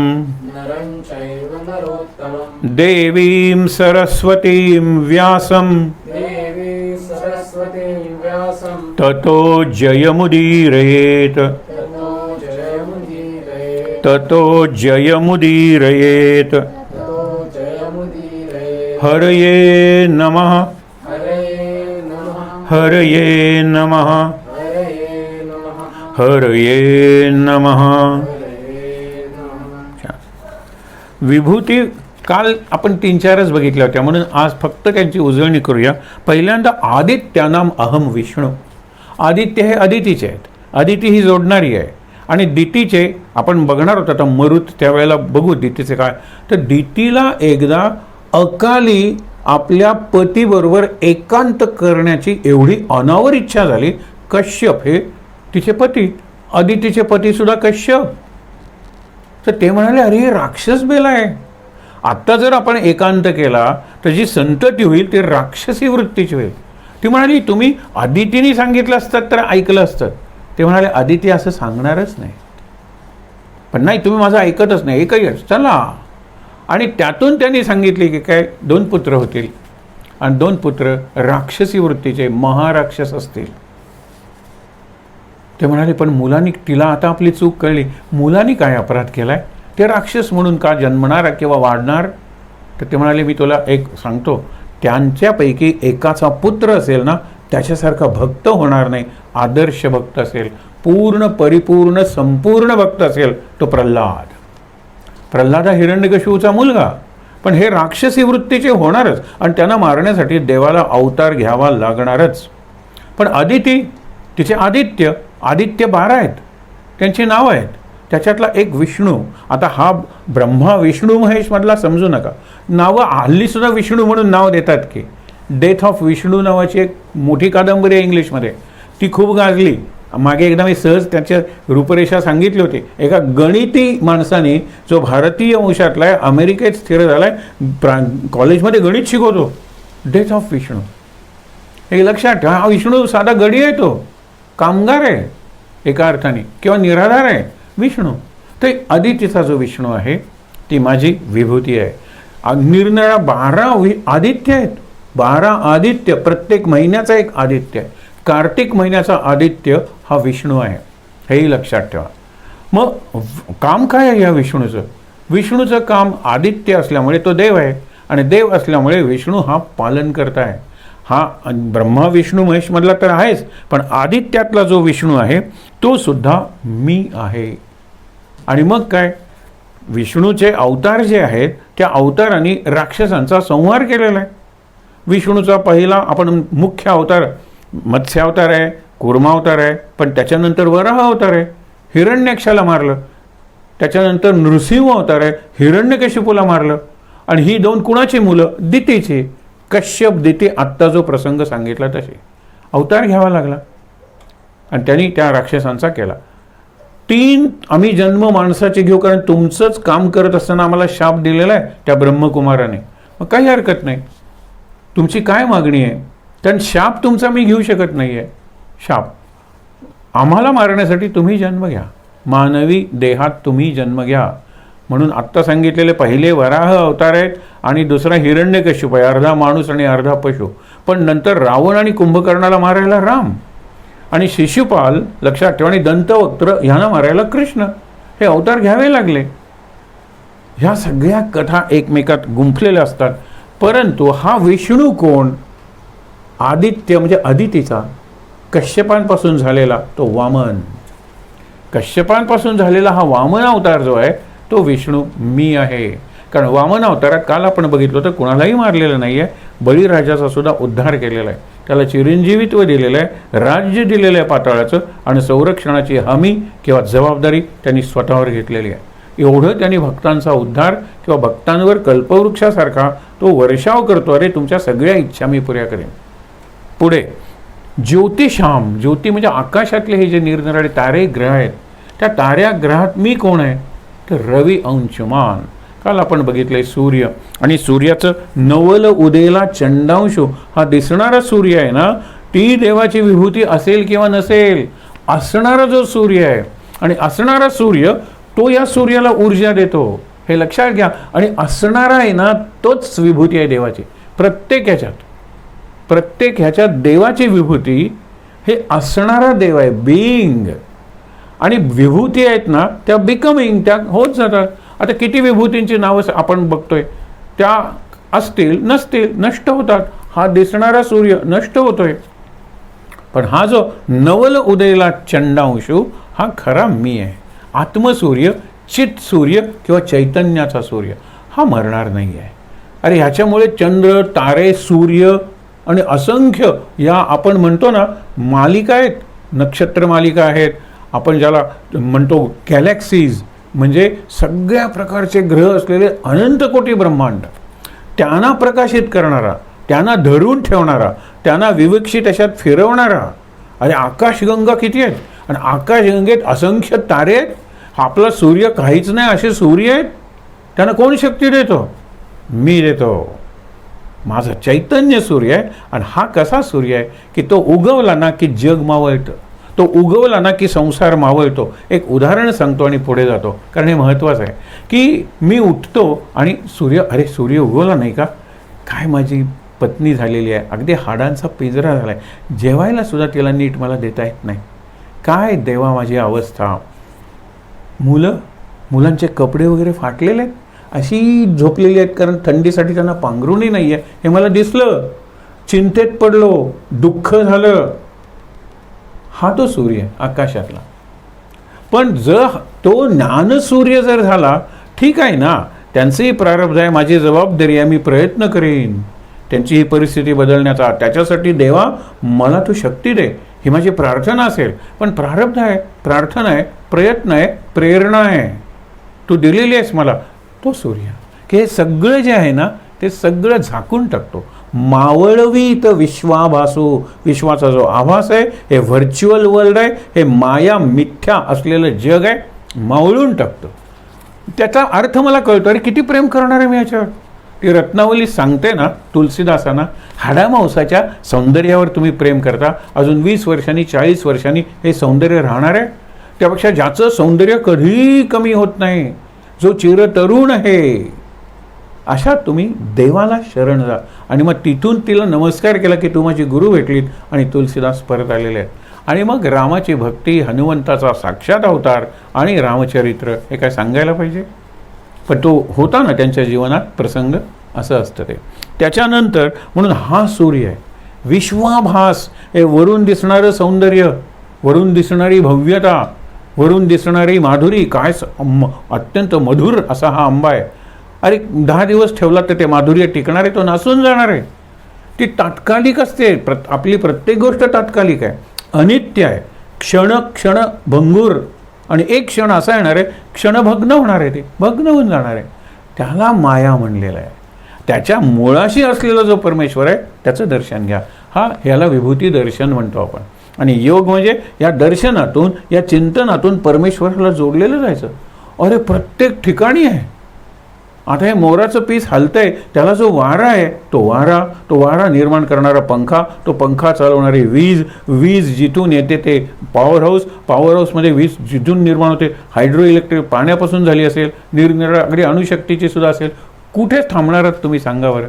A: देवीं सरस्वतीं व्यासं ततो जयमुदीरयेत् ततो जयमुदीरयेत्. हरये नमः हरये नमः हरये नमः. विभूती काल आपण 3-4च बघितल्या होत्या, म्हणून आज फक्त त्यांची उजळणी करूया. पहिल्यांदा आदित्यानाम अहम विष्णू. आदित्य हे अदितीचे आहेत, अदिती ही जोडणारी आहे. आणि दितीचे आपण बघणार होतो आता मरुत, त्यावेळेला बघू दितीचे काय. तर दितीला एकदा अकाली आपल्या पतीबरोबर एकांत करण्याची एवढी अनावर इच्छा झाली. कश्यप हे तिचे पती, अदितीचे पतीसुद्धा कश्यप. तर ते म्हणाले, अरे हे राक्षस बेला आहे, आत्ता जर आपण एकांत केला तर जी संतती होईल ती राक्षसी वृत्तीची होईल. ती म्हणाली, तुम्ही अदितीने सांगितलं असतात तर ऐकलं असतं. ते म्हणाले, अदिती असं सांगणारच नाही. पण नाही, तुम्ही माझं ऐकतच नाही, एकही चला. आणि त्यातून त्यांनी सांगितले की काय 2 पुत्र होतील, आणि 2 पुत्र राक्षसी वृत्तीचे महाराक्षस असतील. ते म्हणाले, पण मुलांनी, तिला आता आपली चूक कळली, मुलांनी काय अपराध केलाय, ते राक्षस म्हणून का जन्मणार किंवा वाढणार. तर ते म्हणाले, मी तुला एक सांगतो, त्यांच्यापैकी एकाचा पुत्र असेल ना, त्याच्यासारखा भक्त होणार नाही. आदर्श भक्त असेल, पूर्ण परिपूर्ण संपूर्ण भक्त असेल तो प्रल्हाद. प्रल्हाद हा हिरण्यकशिपूचा मुलगा, पण हे राक्षसी वृत्तीचे होणारच आणि त्यांना मारण्यासाठी देवाला अवतार घ्यावा लागणारच. पण अदिती, तिचे आदित्य 12 आहेत, त्यांची नावं आहेत. त्याच्यातला एक विष्णू. आता हा ब्रह्मा विष्णू महेश मधला समजू नका. नावं हल्लीसुद्धा विष्णू म्हणून नाव देतात की. डेथ ऑफ विष्णू नावाची एक मोठी कादंबरी आहे इंग्लिशमध्ये, ती खूप गाजली. मागे एकदा मी सहज त्याच्या रूपरेषा सांगितली होती. एका गणिती माणसाने, जो भारतीय वंशातला आहे, अमेरिकेत स्थिर झाला आहे, कॉलेजमध्ये गणित शिकवतो. डेथ ऑफ विष्णू, हे लक्षात ठेवा. हा विष्णू साधा गडी आहे, तो कामगार आहे एका अर्थाने, किंवा निराधार आहे विष्णू. ते आदित्यचा जो विष्णू आहे ती माझी विभूती आहे. निरनिळ्या 12 आदित्य आहेत, 12 आदित्य, प्रत्येक महिन्याचा एक आदित्य आहे. कार्तिक महिन्याचा आदित्य हा विष्णू आहे, हेही लक्षात ठेवा. मग काम काय आहे या विष्णूचं? विष्णूचं काम आदित्य असल्यामुळे तो देव आहे, आणि देव असल्यामुळे विष्णू हा पालन करता आहे. हा ब्रह्मा विष्णू महेश मधला तर आहेच, पण आदित्यातला जो विष्णू आहे तो सुद्धा मी आहे. आणि मग काय, विष्णूचे अवतार जे आहेत त्या अवतारांनी राक्षसांचा संहार केलेला आहे. विष्णूचा पहिला आपण मुख्य अवतार मत्स्य अवतार आहे, कूर्मा अवतार आहे, पण त्याच्यानंतर वराह अवतार आहे, हिरण्यक्षाला मारलं. त्याच्यानंतर नृसिंह अवतार आहे, हिरण्यकशिपूला मारलं. आणि ही 2 कुणाची मुलं? दितीची. कश्यप दिती, आत्ता जो प्रसंग सांगितला तसे अवतार घ्यावा लागला आणि त्यांनी त्या राक्षसांचा केला. 3 आम्ही जन्म माणसाचे घेऊ, कारण तुमचंच काम करत असताना आम्हाला शाप दिलेला आहे त्या ब्रह्मकुमाराने. मग काही हरकत नाही, तुमची काय मागणी आहे? कारण शाप तुमचा मी घेऊ शकत नाही आहे. शाप आम्हाला मारण्यासाठी तुम्ही जन्म घ्या, मानवी देहात तुम्ही जन्म घ्या. म्हणून आत्ता सांगितलेले पहिले वराह अवतार आहेत आणि दुसरा हिरण्यकशिप आहे, अर्धा माणूस आणि अर्धा पशु. पण नंतर रावण आणि कुंभकर्णाला मारायला राम, आणि शिशुपाल, लक्षात ठेवा, आणि दंतवक्त्र ह्यांना मारायला कृष्ण. हे अवतार घ्यावे लागले. ह्या सगळ्या कथा एकमेकात गुंफलेल्या असतात. परंतु हा विष्णू कोण? आदित्य म्हणजे अदितीचा, कश्यपांपासून झालेला तो वामन. कश्यपांपासून झालेला हा वामन अवतार जो आहे तो विष्णू मी आहे. कारण वामन अवतारात काल आपण बघितलं तर कुणालाही मारलेलं नाही आहे, बळीराजाचा सुद्धा उद्धार केलेला आहे, त्याला चिरंजीवित्व दिलेलं आहे, राज्य दिलेलं आहे पाताळाचं, आणि संरक्षणाची हमी किंवा जबाबदारी त्यांनी स्वतःवर घेतलेली आहे. एवढं त्यांनी भक्तांचा उद्धार किंवा भक्तांवर कल्पवृक्षासारखा तो वर्षाव करतो. अरे तुमच्या सगळ्या इच्छा मी पुऱ्या करेन. पुढे ज्योतिषाम, ज्योती म्हणजे आकाशातले हे जे निरनिराळे तारे ग्रह आहेत, त्या ताऱ्या ग्रहात मी कोण आहे? तर रवी अंशुमान. काल आपण बघितलंय सूर्य, आणि सूर्याचं नवल उदेला चंडांशू, हा दिसणारा सूर्य आहे ना, ती देवाची विभूती असेल किंवा नसेल, असणारा जो सूर्य आहे, आणि असणारा सूर्य तो या सूर्याला ऊर्जा देतो, हे लक्षात घ्या. आणि असणारा आहे ना तोच विभूती आहे देवाची. प्रत्येक ह्याच्यात देवाची विभूती हे असणारा देव आहे, बीइंग. आणि विभूती आहेत ना त्या बिकमिंग, त्या होत जातात. आता किती विभूतींची नावं आपण बघतोय, त्या असतील नसतील, नष्ट होतात. हा दिसणारा सूर्य नष्ट होतोय, पण हा जो नवल उदयला चंडांशू हा खरा मी आहे. आत्मसूर्य, चित सूर्य किंवा चैतन्याचा सूर्य हा मरणार नाही आहे. अरे ह्याच्यामुळे चंद्र, तारे, सूर्य आणि असंख्य या आपण म्हणतो ना मालिका आहेत, नक्षत्र मालिका आहेत, आपण ज्याला म्हणतो गॅलेक्सीज, म्हणजे सगळ्या प्रकारचे ग्रह असलेले अनंत कोटी ब्रह्मांड, त्यांना प्रकाशित करणारा, त्यांना धरून ठेवणारा, त्यांना विवक्षित अशात फिरवणारा. अरे आकाशगंगा किती आहेत, आणि आकाशगंगेत असंख्य तारे आहेत. आपला सूर्य काहीच नाही असे सूर्य आहेत. त्यांना कोण शक्ती देतो? मी देतो. माझा चैतन्य सूर्य आहे. आणि हा कसा सूर्य आहे की तो उगवला ना की जग मावळतं, तो उगवला ना की संसार मावळतो. एक उदाहरण सांगतो आणि पुढे जातो, कारण हे महत्त्वाचं आहे की मी उठतो आणि सूर्य, अरे सूर्य उगवला नाही का? काय माझी पत्नी झालेली आहे, अगदी हाडांचा पिंजरा झाला आहे, जेवायला सुद्धा तिला नीट मला देता येत नाही. काय देवा माझी अवस्था. मुलांचे कपडे वगैरे फाटलेले आहेत, अशी झोपलेली आहेत, कारण थंडीसाठी त्यांना पांघरूणही नाही आहे, हे मला दिसलं. चिंतेत पडलो, दुःख झालं, हा तो सूर्य आकाशातला. पण जर तो ज्ञानसूर्य जर झाला, ठीक आहे ना, त्यांचंही प्रारब्ध आहे, माझी जबाबदारी आहे, मी प्रयत्न करेन त्यांची ही परिस्थिती बदलण्याचा. त्याच्यासाठी देवा मला तू शक्ती दे, ही माझी प्रार्थना असेल. पण प्रारब्ध आहे, प्रार्थना आहे, प्रयत्न आहे, प्रेरणा आहे, तू दिलेली आहेस मला. तो सूर्य की हे सगळं जे आहे ना ते सगळं झाकून टाकतो. मावळवीत विश्वाभासू, विश्वाचा जो आभास आहे, हे व्हर्च्युअल वर्ल्ड आहे, हे माया मिथ्या असलेलं जग आहे, मावळून टाकतो. त्याचा अर्थ मला कळतो. अरे किती प्रेम करणार आहे मी याच्यावर. ती रत्नावली सांगते ना तुलसीदासांना, हाडामांसाच्या सौंदर्यावर तुम्ही प्रेम करता, अजून 20 वर्षांनी 40 वर्षांनी हे सौंदर्य राहणार आहे. त्यापेक्षा ज्याचं सौंदर्य कधीही कमी होत नाही, जो चिरतरुण आहे, अशा तुम्ही देवाला शरण जा. आणि मग तिथून तिला नमस्कार केला की तू माझी गुरु भेटलीत आणि तुलसीदास परत आलेले आहेत. आणि मग रामाची भक्ती, हनुमंताचा साक्षात अवतार आणि रामचरित्र हे काय सांगायला पाहिजे. पण तो होता ना त्यांच्या जीवनात प्रसंग, असं असतं ते. त्याच्यानंतर म्हणून हा सूर्य आहे, विश्वाभास, हे वरून दिसणारं सौंदर्य, वरून दिसणारी भव्यता, वरून दिसणारी माधुरी. काय अत्यंत मधुर असा हा आंबा आहे. अरे 10 दिवस ठेवला तर ते माधुर्य टिकणार आहे, तो नासून जाणार आहे. ती तात्कालिक असते. आपली प्रत्येक गोष्ट तात्कालिक आहे, अनित्य आहे, क्षण भंगूर. आणि एक क्षण असा येणार आहे, क्षणभग्न होणार आहे, ते भग्न होऊन जाणार आहे. त्याला माया म्हणलेलं आहे. त्याच्या मुळाशी असलेला जो परमेश्वर आहे त्याचं दर्शन घ्या. ह्याला विभूती दर्शन म्हणतो आपण. आणि योग म्हणजे या दर्शनातून, या चिंतनातून परमेश्वराला जोडलेलं जायचं. अरे प्रत्येक ठिकाणी आहे. आता हे मोराचं पीस हलतंय, त्याला जो वारा आहे, तो वारा निर्माण करणारा पंखा, तो पंखा चालवणारी वीज जिथून येते ते पॉवर हाऊसमध्ये वीज जिथून निर्माण होते, हायड्रो इलेक्ट्रिक पाण्यापासून झाली असेल, निरनिराळ्या अगदी अणुशक्तीची सुद्धा असेल. कुठे थांबणार आहात तुम्ही सांगा बरं.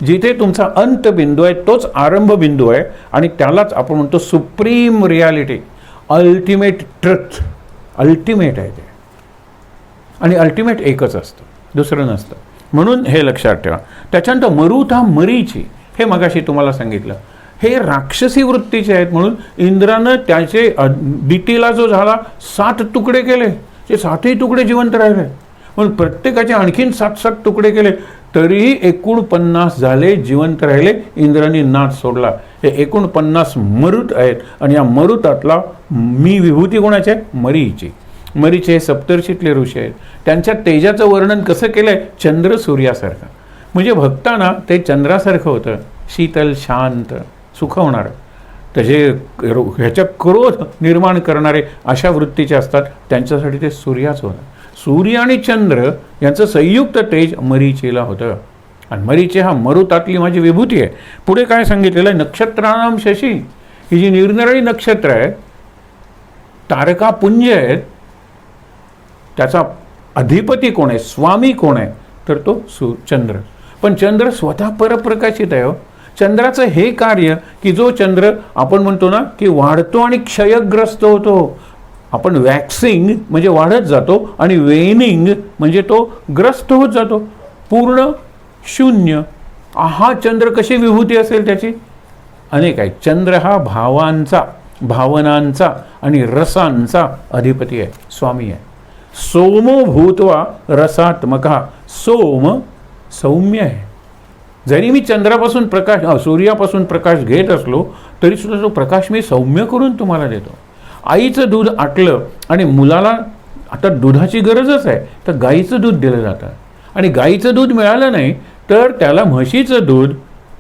A: जिथे तुमचा अंत बिंदू आहे तोच आरंभ बिंदू आहे. आणि त्यालाच आपण म्हणतो supreme reality, ultimate truth. Ultimate आहे ते, आणि अल्टिमेट एकच असतं, दुसरं नसतं. म्हणून हे लक्षात ठेवा. त्याच्यानंतर मरुथा मरीची, हे मगाशी तुम्हाला सांगितलं, हे राक्षसी वृत्तीचे आहेत. म्हणून इंद्रानं त्याचे दितीला जो झाला 7 तुकडे केले, ते 7ही तुकडे जिवंत राहिले. म्हणून प्रत्येकाचे आणखीन 7 तुकडे केले, तरीही एकूण 50 झाले, जिवंत राहिले. इंद्राने नाद सोडला. हे एकूण 50 मरुत आहेत. आणि या मरुतातला मी विभूती कोणाची आहे? मरीची. मरीचे हे सप्तर्षीतले ऋषी आहेत. त्यांच्या तेजाचं वर्णन कसं केलंय? चंद्र सूर्यासारखं. म्हणजे भक्तांना ते चंद्रासारखं होतं, शीतल, शांत, सुखवणारं. तसे ह्याच्या क्रोध निर्माण करणारे अशा वृत्तीचे असतात, त्यांच्यासाठी ते सूर्याच होतं. सूर्य आणि चंद्र यांचं संयुक्त तेज मरीचीला होतं. आणि मरीची हा मरुतातली माझी विभूती आहे. पुढे काय सांगितलेलं आहे? नक्षत्राणाम शशी, ही जी निरनिराळी नक्षत्र आहेत, तारकापुंज आहेत, त्याचा अधिपती कोण आहे, स्वामी कोण आहे? तर तो चंद्र. पण चंद्र स्वतः परप्रकाशित आहे. चंद्राचं हे कार्य की जो चंद्र आपण म्हणतो ना की वाढतो आणि क्षयग्रस्त होतो. आपण वॅक्सिंग म्हणजे वाढत जातो, आणि वेनिंग म्हणजे तो ग्रस्त होत जातो, पूर्ण शून्य. हा चंद्र कशी विभूती असेल त्याची? अनेक आहे. चंद्र हा भावांचा, भावनांचा आणि रसांचा अधिपती आहे, स्वामी आहे. सोमो भूत्वा रसात्मका, सोम सौम्य आहे. जरी मी चंद्रापासून प्रकाश, सूर्यापासून प्रकाश घेत असलो तरी सुद्धा तो प्रकाश मी सौम्य करून तुम्हाला देतो. आईचं दूध आटलं आणि मुलाला आता दुधाची गरजच आहे, तर गाईचं दूध दिलं जातं. आणि गाईचं दूध मिळालं नाही तर त्याला म्हशीचं दूध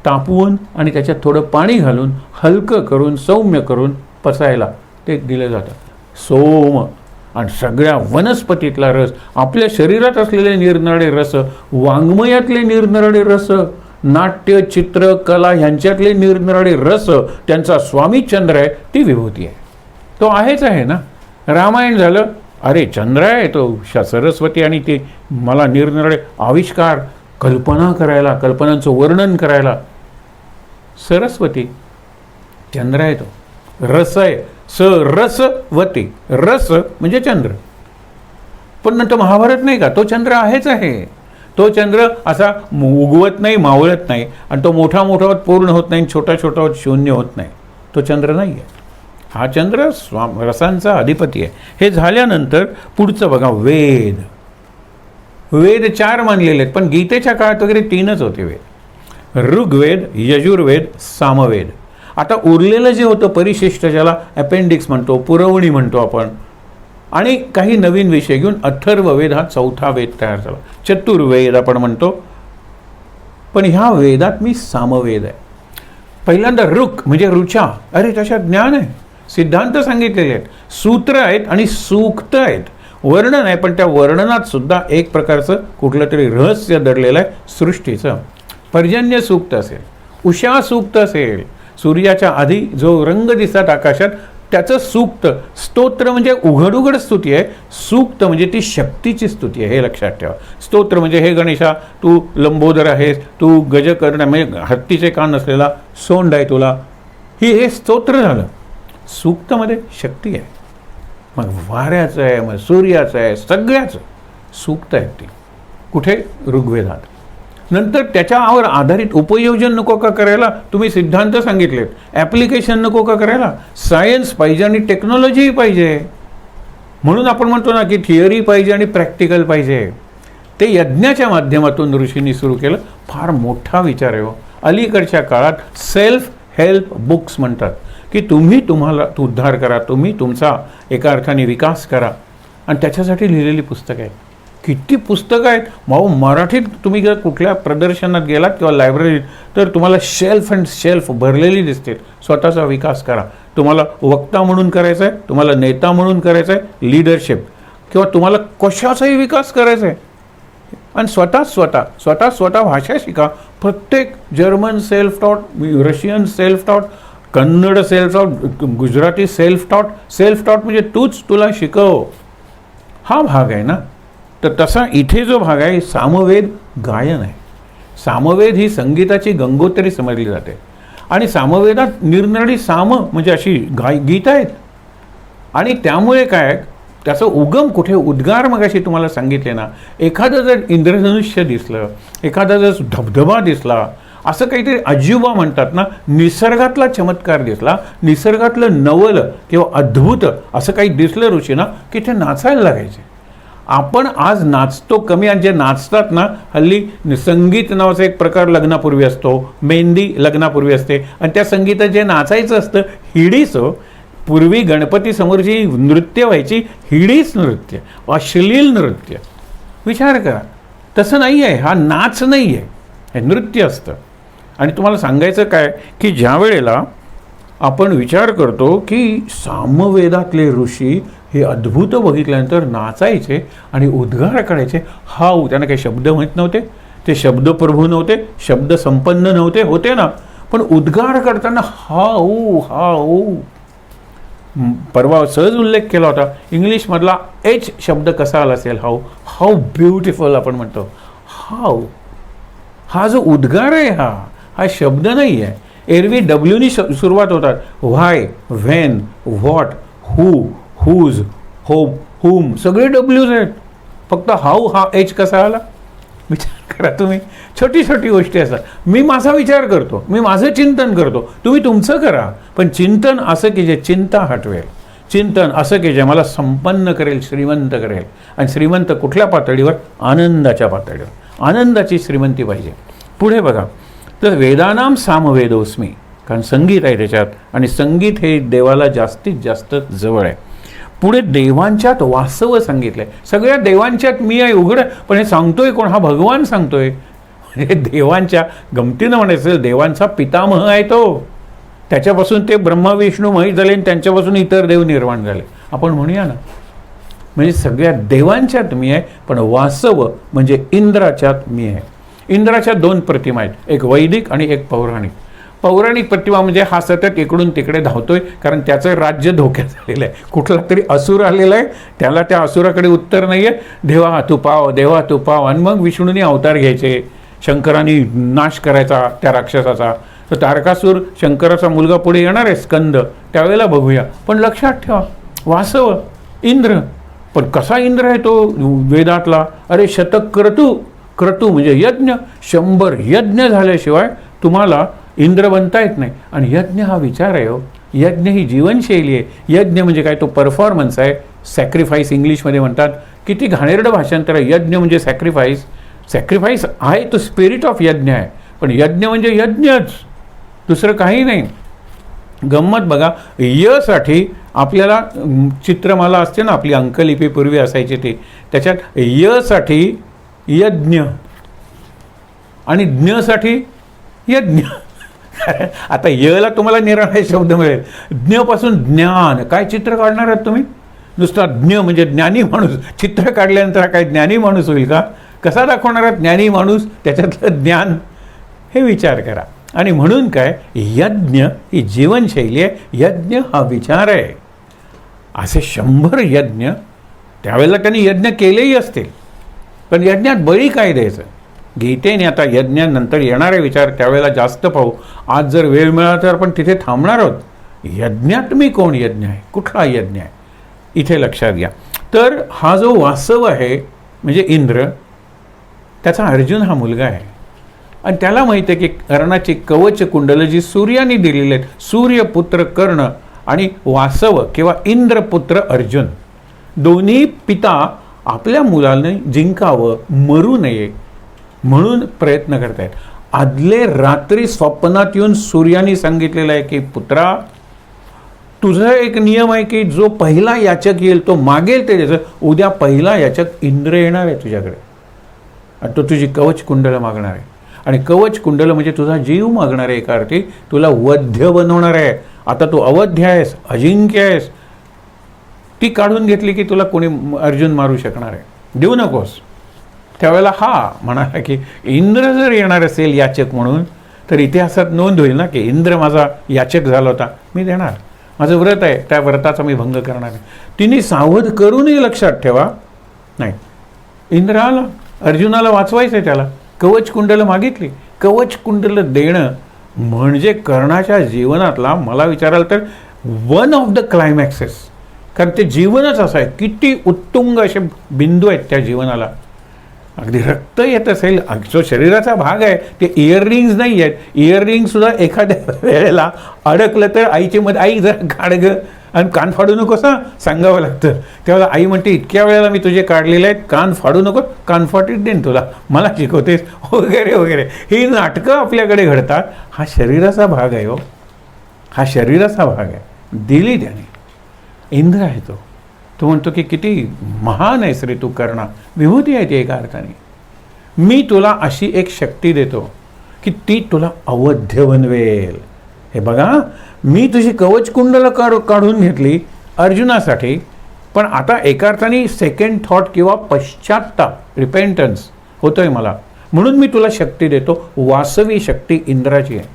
A: तापवून आणि त्याच्यात थोडं पाणी घालून हलकं करून सौम्य करून पचायला ते दिलं जातं. सोम. आणि सगळ्या वनस्पतीतला रस, आपल्या शरीरात असलेले निरनिराळे रस, वाङ्मयातले निरनिराळे रस, नाट्य, चित्र, कला ह्यांच्यातले निरनिराळे रस, त्यांचा स्वामी चंद्र आहे, ती विभूती आहे. तो आहेच आहे ना. रामायण झालं, अरे चंद्र आहे तो सरस्वती, आणि ते मला निरनिराळे आविष्कार, कल्पना करायला, कल्पनांचं वर्णन करायला सरस्वती. चंद्र आहे तो, रस आहे, सरस्वती, रस म्हणजे चंद्र. पण नंतर महाभारत नाही का, तो चंद्र आहेच आहे. तो चंद्र असा उगवत नाही, मावळत नाही, आणि तो मोठा मोठा होत पूर्ण होत नाही, छोटा छोटा होत शून्य होत नाही. तो चंद्र नाही आहे. हा चंद्र रसांचा अधिपती आहे. हे झाल्यानंतर पुढचं बघा, वेद. वेद 4 मानलेले आहेत, पण गीतेच्या काळात वगैरे 3च होते वेद. ऋग्वेद, यजुर्वेद, सामवेद. आता उरलेलं जे होतं परिशिष्ट, ज्याला अपेंडिक्स म्हणतो, पुरवणी म्हणतो आपण, आणि काही नवीन विषय घेऊन अथर्ववेद हा 4था वेद तयार झाला. चतुर्वेद आपण म्हणतो, पण ह्या वेदात मी सामवेद आहे. पहिल्यांदा ऋक म्हणजे ऋचा. अरे त्याच्यात ज्ञान आहे, सिद्धांत सांगितलेले आहेत, सूत्र आहेत आणि सूक्त आहेत, वर्णन आहे, पण त्या वर्णनात सुद्धा एक प्रकारचं कुठलं तरी रहस्य दडलेलं आहे सृष्टीचं. पर्जन्य सूक्त असेल, उषा सूक्त असेल, सूर्याच्या आधी जो रंग दिसतात आकाशात त्याचं सूक्त. स्तोत्र म्हणजे उघड स्तुती आहे, सूक्त म्हणजे ती शक्तीची स्तुती आहे, हे लक्षात ठेवा. स्तोत्र म्हणजे हे गणेशा तू लंबोदर आहेस, तू गजकर्ण म्हणजे हत्तीचे कान असलेला सोंड आहे तुला, हे स्तोत्र झालं. सूक्तमध्ये शक्ती आहे, मग वाऱ्याचं आहे, मग सूर्याचं आहे, सगळ्याचं सूक्त आहे ती. कुठे? ऋग्वेदात. नंतर त्याच्यावर आधारित उपयोजन नको का करायला, तुम्ही सिद्धांत सांगितलेत, ॲप्लिकेशन नको का करायला, सायन्स पाहिजे आणि टेक्नॉलॉजी पाहिजे. म्हणून आपण म्हणतो ना की थिअरी पाहिजे आणि प्रॅक्टिकल पाहिजे. ते यज्ञाच्या माध्यमातून ऋषींनी सुरू केलं. फार मोठा विचार आहे हो. अलीकडच्या काळात सेल्फ हेल्प बुक्स म्हणतात की तुम्ही तुम्हाला उद्धार करा, तुम्ही तुमचा एका अर्थाने विकास करा, आणि त्याच्यासाठी लिहिलेली पुस्तकं आहेत. किती पुस्तकं आहेत भाऊ. मराठीत तुम्ही जर कुठल्या प्रदर्शनात गेलात किंवा लायब्ररीत तर तुम्हाला शेल्फ अँड शेल्फ भरलेली दिसतील. स्वतःचा विकास करा. तुम्हाला वक्ता म्हणून करायचं आहे, तुम्हाला नेता म्हणून करायचं आहे, लीडरशिप, किंवा तुम्हाला कशाचाही विकास करायचा आहे, आणि स्वतः भाषा शिका. प्रत्येक जर्मन सेल्फ टॉट, रशियन सेल्फ टॉट, कन्नड सेल्फ टॉट, गुजराती सेल्फ टॉट म्हणजे तूच तुला शिकव, हा भाग आहे ना. तर तसा इथे जो भाग आहे सामवेद गायन आहे. सामवेद ही संगीताची गंगोत्री समजली जाते, आणि सामवेदात निरनिराळी साम म्हणजे अशी गीत आहेत, आणि त्यामुळे काय त्याचं उगम कुठे, उद्गार मगाशी तुम्हाला सांगितले ना. एखादं जर इंद्रधनुष्य दिसलं, एखादा जर धबधबा दिसला, असं काहीतरी अजिबा म्हणतात ना, निसर्गातला चमत्कार दिसला, निसर्गातलं नवल किंवा अद्भुत असं काही दिसलं ऋषींना की ते नाचायला लागायचे. आपण आज नाचतो कमी, आणि जे नाचतात ना, हल्ली संगीत नावाचा एक प्रकार लग्नापूर्वी असतो, मेहंदी लग्नापूर्वी असते, आणि त्या संगीतात जे नाचायचं असतं हिडीचं, पूर्वी गणपती समोर जी नृत्य व्हायची हिडीच नृत्य, अश्लील नृत्य. विचार करा, तसं नाही आहे, हा नाच नाही आहे, हे नृत्य असतं. आणि तुम्हाला सांगायचं काय की ज्या वेळेला आपण विचार करतो की सामवेदातले ऋषी हे अद्भुत बघितल्यानंतर नाचायचे आणि उद्गार काढायचे. हाऊ, त्यांना काही शब्द माहीत नव्हते, ते शब्दप्रभू नव्हते, शब्द संपन्न नव्हते, होते ना, पण उद्गार करताना हाऊ हाऊ. परवा सहज उल्लेख केला होता इंग्लिशमधला एच शब्द कसा आला असेल, हाऊ. हाऊ ब्युटिफुल आपण म्हणतो, हाऊ. हा जो उद्गार आहे हा शब्द नाही आहे. एरवी डब्ल्यूनी सुरुवात होतात. व्हाय, when, what, who, whose, home, हुम, सगळे डब्ल्यूज आहेत. फक्त हाऊ हा एच कसा आला? विचार करा तुम्ही. छोटी छोटी गोष्टी असतात. मी माझा विचार करतो, मी माझं चिंतन करतो, तुम्ही तुमचं करा, पण चिंतन असं की जे चिंता हटवेल, चिंतन असं की जे मला संपन्न करेल, श्रीमंत करेल. आणि श्रीमंत कुठल्या पातळीवर? आनंदाच्या पातळीवर. आनंदाची श्रीमंती पाहिजे. पुढे बघा, तर वेदानाम सामवेदोस्मी, कारण संगीत आहे त्याच्यात, आणि संगीत हे देवाला जास्तीत जास्त जवळ आहे. पुढे देवांच्यात वासव सांगितलंय. सगळ्या देवांच्यात मी आहे उघड, पण हे सांगतोय कोण? हा भगवान सांगतोय. म्हणजे देवांच्या गमतीनं म्हणायचं, देवांचा पितामह आहे तो, त्याच्यापासून ते ब्रह्मा विष्णू महेश झाले, आणि त्यांच्यापासून इतर देव निर्माण झाले, आपण म्हणूया ना. म्हणजे सगळ्या देवांच्यात मी आहे, पण वासव म्हणजे इंद्राच्यात मी आहे. इंद्राच्या 2 प्रतिमा आहेत, एक वैदिक आणि एक पौराणिक. पौराणिक प्रतिमा म्हणजे हा सतत इकडून तिकडे धावतोय, कारण त्याचं राज्य धोक्यात झालेलं आहे. कुठला तरी असुर आलेला आहे, त्याला त्या असुराकडे उत्तर नाही आहे. देवा तू पाव, देवा तू पाव. आणि मग विष्णूने अवतार घ्यायचे, शंकराने नाश करायचा त्या राक्षसाचा. तर तारकासूर शंकराचा मुलगा पुढे येणार आहे, स्कंद, त्यावेळेला बघूया. पण लक्षात ठेवा, वासव इंद्र. पण कसा इंद्र आहे तो वेदातला? अरे शतक्रतू, क्रतू म्हणजे यज्ञ. 100 यज्ञ झाल्याशिवाय तुम्हाला इंद्र बनता येत नाही. आणि यज्ञ हा विचार आहे हो. यज्ञ ही जीवनशैली आहे. यज्ञ म्हणजे काय, तो परफॉर्मन्स आहे. सॅक्रिफाईस इंग्लिशमध्ये म्हणतात. किती घाणेरडं भाषांतर आहे. यज्ञ म्हणजे सॅक्रिफाईस. सॅक्रिफाईस आहे तो स्पिरिट ऑफ यज्ञ आहे, पण यज्ञ म्हणजे यज्ञच, दुसरं काही नाही. गंमत बघा, यसाठी आपल्याला चित्रमाला असते ना आपली, अंकलिपी पूर्वी असायची ती, त्याच्यात यसाठी यज्ञ आणि ज्ञसाठी यज्ञ. आता यला तुम्हाला निराळे शब्द मिळेल. ज्ञपासून ज्ञान. काय चित्र काढणार आहात तुम्ही? नुसता ज्ञ म्हणजे ज्ञानी माणूस. चित्र काढल्यानंतर काय ज्ञानी माणूस होईल का? कसा दाखवणार आहात ज्ञानी माणूस? त्याच्यातलं ज्ञान हे विचार करा. आणि म्हणून काय, यज्ञ ही जीवनशैली आहे. यज्ञ हा विचार आहे. असे 100 यज्ञ त्यावेळेला त्यांनी यज्ञ केलेही असतील, पण यज्ञात बळी काय द्यायचं? गीतेने आता यज्ञानंतर येणारे विचार त्यावेळेला जास्त पाहू. आज जर वेळ मिळाला तर आपण तिथे थांबणार आहोत. यज्ञात मी कोण यज्ञ आहे, कुठला यज्ञ आहे, इथे लक्षात घ्या. तर हा जो वासव आहे म्हणजे इंद्र, त्याचा अर्जुन हा मुलगा आहे. आणि त्याला माहिती आहे की कर्णाची कवच कुंडल जी सूर्याने दिलेली आहेत, सूर्यपुत्र कर्ण आणि वासव किंवा इंद्रपुत्र अर्जुन, दोन्ही पिता आपल्या मुलाने जिंकावं, मरू नये म्हणून प्रयत्न करत आहेत. आदले रात्री स्वप्नात येऊन सूर्याने सांगितलेलं आहे की पुत्रा, तुझा एक नियम आहे की जो पहिला याचक येईल तो मागेल ते त्याचं. उद्या पहिला याचक इंद्र येणार आहे तुझ्याकडे आणि तो तुझी कवच कुंडलं मागणार आहे. आणि कवच कुंडलं म्हणजे तुझा जीव मागणार आहे. एका अर्थी तुला वध्य बनवणार आहे. आता तू अवध्य आहेस, अजिंक्य आहेस. ती काढून घेतली की तुला कोणी अर्जुन मारू शकणार आहे, देऊ नकोस. त्यावेळेला हा म्हणाला की इंद्र जर येणार असेल याचक म्हणून तर इतिहासात नोंद होईल ना की इंद्र माझा याचक झाला होता, मी देणार. माझं व्रत आहे, त्या व्रताचा मी भंग करणार आहे. तिने सावध करूनही लक्षात ठेवा, नाही, इंद्र आला, अर्जुनाला वाचवायचं आहे, त्याला कवच कुंडलं मागितली. कवच कुंडलं देणं म्हणजे कर्णाच्या जीवनातला, मला विचाराल तर वन ऑफ द क्लायमॅक्सेस. कारण ते जीवनच असं आहे, किती उत्तुंग असे बिंदू आहेत त्या जीवनाला. अगदी रक्त येत असेल, जो शरीराचा भाग आहे, ते इयररिंग्स नाही आहेत. इयररिंगसुद्धा एखाद्या वेळेला अडकलं तर आईची मध्ये, आई जरा काढ गं आणि कान फाडू नकोस हां, सांगावं लागतं. तेव्हा आई म्हणते इतक्या वेळेला मी तुझे काढलेले आहेत, कान फाडू नको, कान फाटीत देईन तुला, मला शिकवतेस वगैरे वगैरे. ही नाटकं आपल्याकडे घडतात. हा शरीराचा भाग आहे हो, हा शरीराचा भाग आहे, दिली त्याने. इंद्र आहे तो. तो म्हणतो की किती महान आहेस रे तू कर्णा, विभूती आहे ती एका अर्थाने. मी तुला अशी एक शक्ती देतो की ती तुला अवध्य बनवेल. हे बघा, मी तुझी कवच कुंडलं काढून घेतली अर्जुनासाठी, पण आता एका अर्थाने सेकंड थॉट किंवा पश्चात्ताप, रिपेंटन्स होतोय मला, म्हणून मी तुला शक्ती देतो. वासवी शक्ती इंद्राची आहे.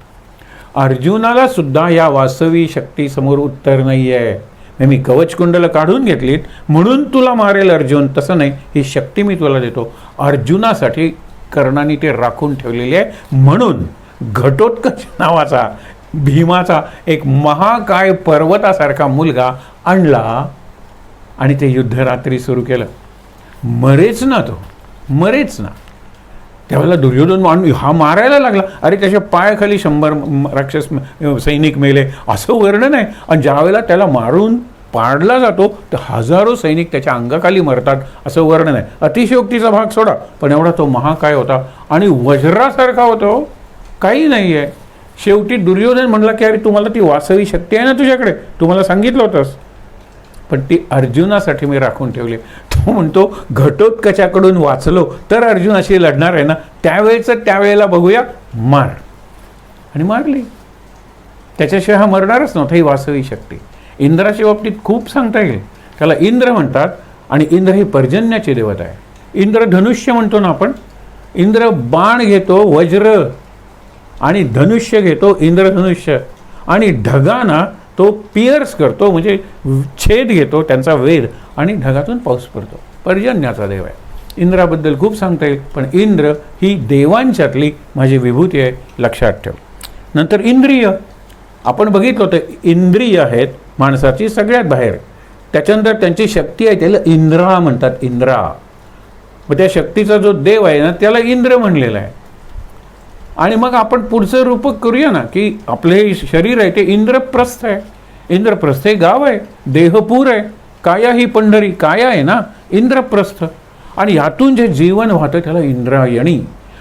A: अर्जुनाला सुद्धा या वासवी शक्ती समोर उत्तर नाही आहे. मी कवच कुंडलं काढून घेतलीत म्हणून तुला मारेल अर्जुन, तसं नाही, ही शक्ती मी तुला देतो. अर्जुनासाठी कर्णाने ते राखून ठेवलेले आहे. म्हणून घटोत्कच नावाचा भीमाचा एक महाकाय पर्वतासारखा मुलगा आणला आणि ते युद्ध रात्री सुरू केलं. मरेच ना तो, मरेच ना. त्यावेळेला दुर्योधन हा मारायला लागला. अरे त्याच्या पायाखाली 100 राक्षस सैनिक मेले असं वर्णन आहे. आणि ज्यावेळेला त्याला मारून पाडला जातो तर हजारो सैनिक त्याच्या अंगाखाली मरतात असं वर्णन आहे. अतिशयोक्तीचा भाग सोडा, पण एवढा तो महाकाय होता आणि वज्रासारखा होतो, काही नाही आहे. शेवटी दुर्योधन म्हणला की अरे तुम्हाला ती वासवी शक्ती आहे ना तुझ्याकडे, तुम्हाला सांगितलं होतंस, पण ती अर्जुनासाठी मी राखून ठेवली. तो म्हणतो घटोत्कचाकडून वाचलो तर अर्जुनाशी लढणार आहे ना, त्यावेळेचं त्यावेळेला बघूया, मार. आणि मारली. त्याच्याशिवाय हा मरणारच नव्हता. ही वासवी शक्ती. इंद्राच्या बाबतीत खूप सांगता येईल. त्याला इंद्र म्हणतात आणि इंद्र ही पर्जन्याची देवता आहे. इंद्र धनुष्य म्हणतो ना आपण, इंद्र बाण घेतो वज्र आणि धनुष्य घेतो इंद्रधनुष्य, आणि ढगांना तो पियर्स करतो म्हणजे छेद घेतो त्यांचा वेध, आणि ढगातून पाऊस पडतो. पर्जन्याचा देव आहे. इंद्राबद्दल खूप सांगता येईल, पण इंद्र ही देवांच्यातली माझी विभूती आहे, लक्षात ठेव. नंतर इंद्रिय आपण बघितलं होतं. इंद्रिय आहेत माणसाची सगळ्यात बाहेर. त्याच्यानंतर त्यांची शक्ती आहे, त्याला इंद्रा म्हणतात. इंद्रा मग त्या शक्तीचा जो देव आहे ना त्याला इंद्र म्हणलेला आहे. आणि मग आपण पुढचं रूपक करूया ना, की आपलं हे शरीर आहे ते इंद्रप्रस्थ आहे. इंद्रप्रस्थ हे गाव आहे, देहपूर आहे. काया ही पंढरी, काया आहे ना इंद्रप्रस्थ. आणि यातून जे जीवन वाहतं त्याला इंद्रायणी.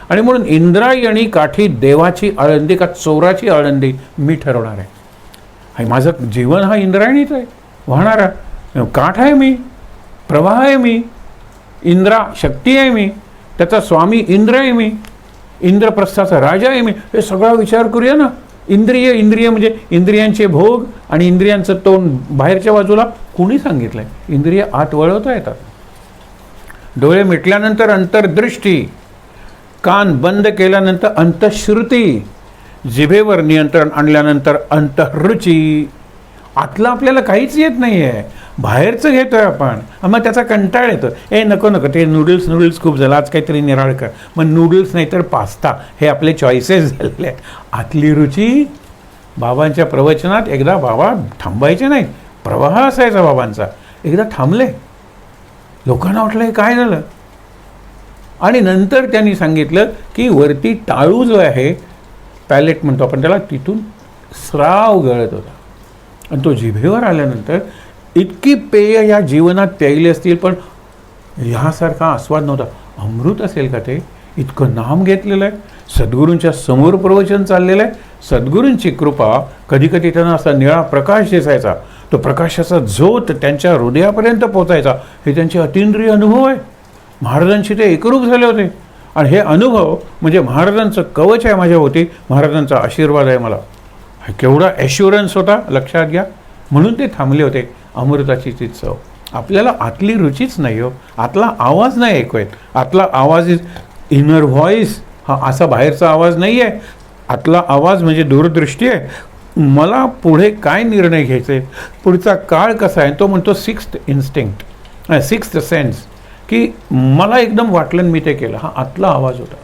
A: आणि म्हणून इंद्रायणी काठी देवाची आळंदी का चोराची आळंदी मी ठरवणार आहे. आणि माझं जीवन हा इंद्रायणीच आहे, वाहणारा काठ आहे मी, प्रवाह आहे मी, इंद्रा शक्ती आहे मी, त्याचा स्वामी इंद्र आहे मी, इंद्रप्रस्थाचा राजा आहे मी. हे सगळा विचार करूया ना. इंद्रिय इंद्रिय म्हणजे इंद्रियांचे भोग आणि इंद्रियांचं तोंड बाहेरच्या बाजूला कुणी सांगितलंय? इंद्रिय आत वळवता येतात. डोळे मिटल्यानंतर अंतर्दृष्टी, कान बंद केल्यानंतर अंतःश्रुती, जिभेवर नियंत्रण आणल्यानंतर अंतःरुची. आतलं आपल्याला काहीच येत नाही आहे, बाहेरचं घेतोय आपण. मग त्याचा कंटाळ येतो. नको नको ते नूडल्स खूप झालं, आज काहीतरी निराळ कर. मग नूडल्स नाही तर पास्ता, हे आपले चॉईसेस झालेले आहेत. आतली रुची बाबांच्या प्रवचनात एकदा बाबा थांबायचे नाही, प्रवाह असायचा बाबांचा. एकदा थांबले, लोकांना वाटलं हे काय झालं. आणि नंतर त्यांनी सांगितलं की वरती टाळू जो आहे, पॅलेट म्हणतो आपण त्याला, तिथून स्राव गळत होता. आणि तो जिभेवर आल्यानंतर इतकी पेय या जीवनात प्यायली असतील, पण ह्यासारखा आस्वाद नव्हता. अमृत असेल का ते? इतकं नाम घेतलेलं आहे, सद्गुरूंच्या समोर प्रवचन चाललेलं आहे. सद्गुरूंची कृपा, कधी कधी त्यांना असा निळा प्रकाश दिसायचा, तो प्रकाशाचा झोत त्यांच्या हृदयापर्यंत पोचायचा. हे त्यांचे अतिंद्रिय अनुभव आहे. महाराजांशी ते एकरूप झाले होते. आणि हे अनुभव म्हणजे महाराजांचं कवच आहे माझ्याभोवती, महाराजांचा आशीर्वाद आहे मला. केवढा ॲश्युरन्स होता लक्षात घ्या. म्हणून ते थांबले होते. अमृताची ती चव. आपल्याला आतली रुचीच नाही हो, आतला आवाज नाही ऐकू येत. आतला आवाज इज इनर व्हॉइस, हा असा बाहेरचा आवाज नाही आहे. आतला आवाज म्हणजे दूरदृष्टी आहे. मला पुढे काय निर्णय घ्यायचे, पुढचा काळ कसा आहे, तो म्हणतो सिक्स्थ इन्स्टिंक्ट, सिक्स्थ सेन्स, की मला एकदम वाटलं मी ते केलं. हा आतला आवाज होता.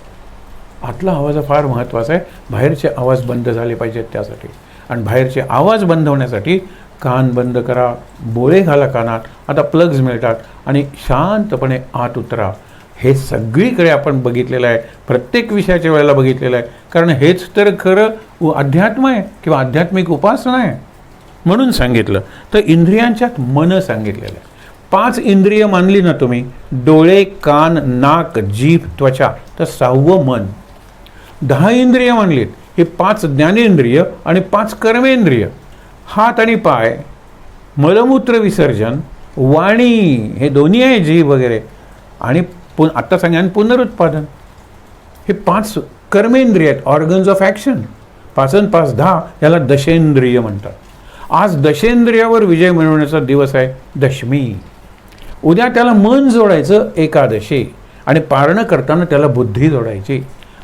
A: आतला आवाज फार महत्त्वाचा आहे. बाहेरचे आवाज बंद झाले पाहिजेत त्यासाठी. आणि बाहेरचे आवाज बंद होण्यासाठी कान बंद करा, बोळे घाला कानात. आता प्लग्स मिळतात आणि शांतपणे आत उतरा. हे सगळीकडे आपण बघितलेलं आहे, प्रत्येक विषयाच्या वेळेला बघितलेलं आहे. कारण हेच तर खरं अध्यात्म आहे किंवा आध्यात्मिक उपासना आहे. म्हणून सांगितलं तर इंद्रियांच्यात मन सांगितलेलं आहे. 5 इंद्रिय मानली ना तुम्ही, डोळे, कान, नाक, जीभ, त्वचा, तर 6वं मन. 10 इंद्रिय मानलीत, हे 5 ज्ञानेंद्रिय आणि 5 कर्मेंद्रिय. हात आणि पाय, मलमूत्र विसर्जन, वाणी, हे दोन्ही आहे, जीभ वगैरे. आणि आत्ता सांगा पुनरुत्पादन, हे 5 कर्मेंद्रिय आहेत, ऑर्गन्स ऑफ ॲक्शन. 5 आणि 5 10, याला दशेंद्रिय म्हणतात. आज दशेंद्रियावर विजय मिळवण्याचा दिवस आहे, दशमी. उद्या त्याला मन जोडायचं, एकादशी. आणि पारणं करताना त्याला बुद्धी जोडायची.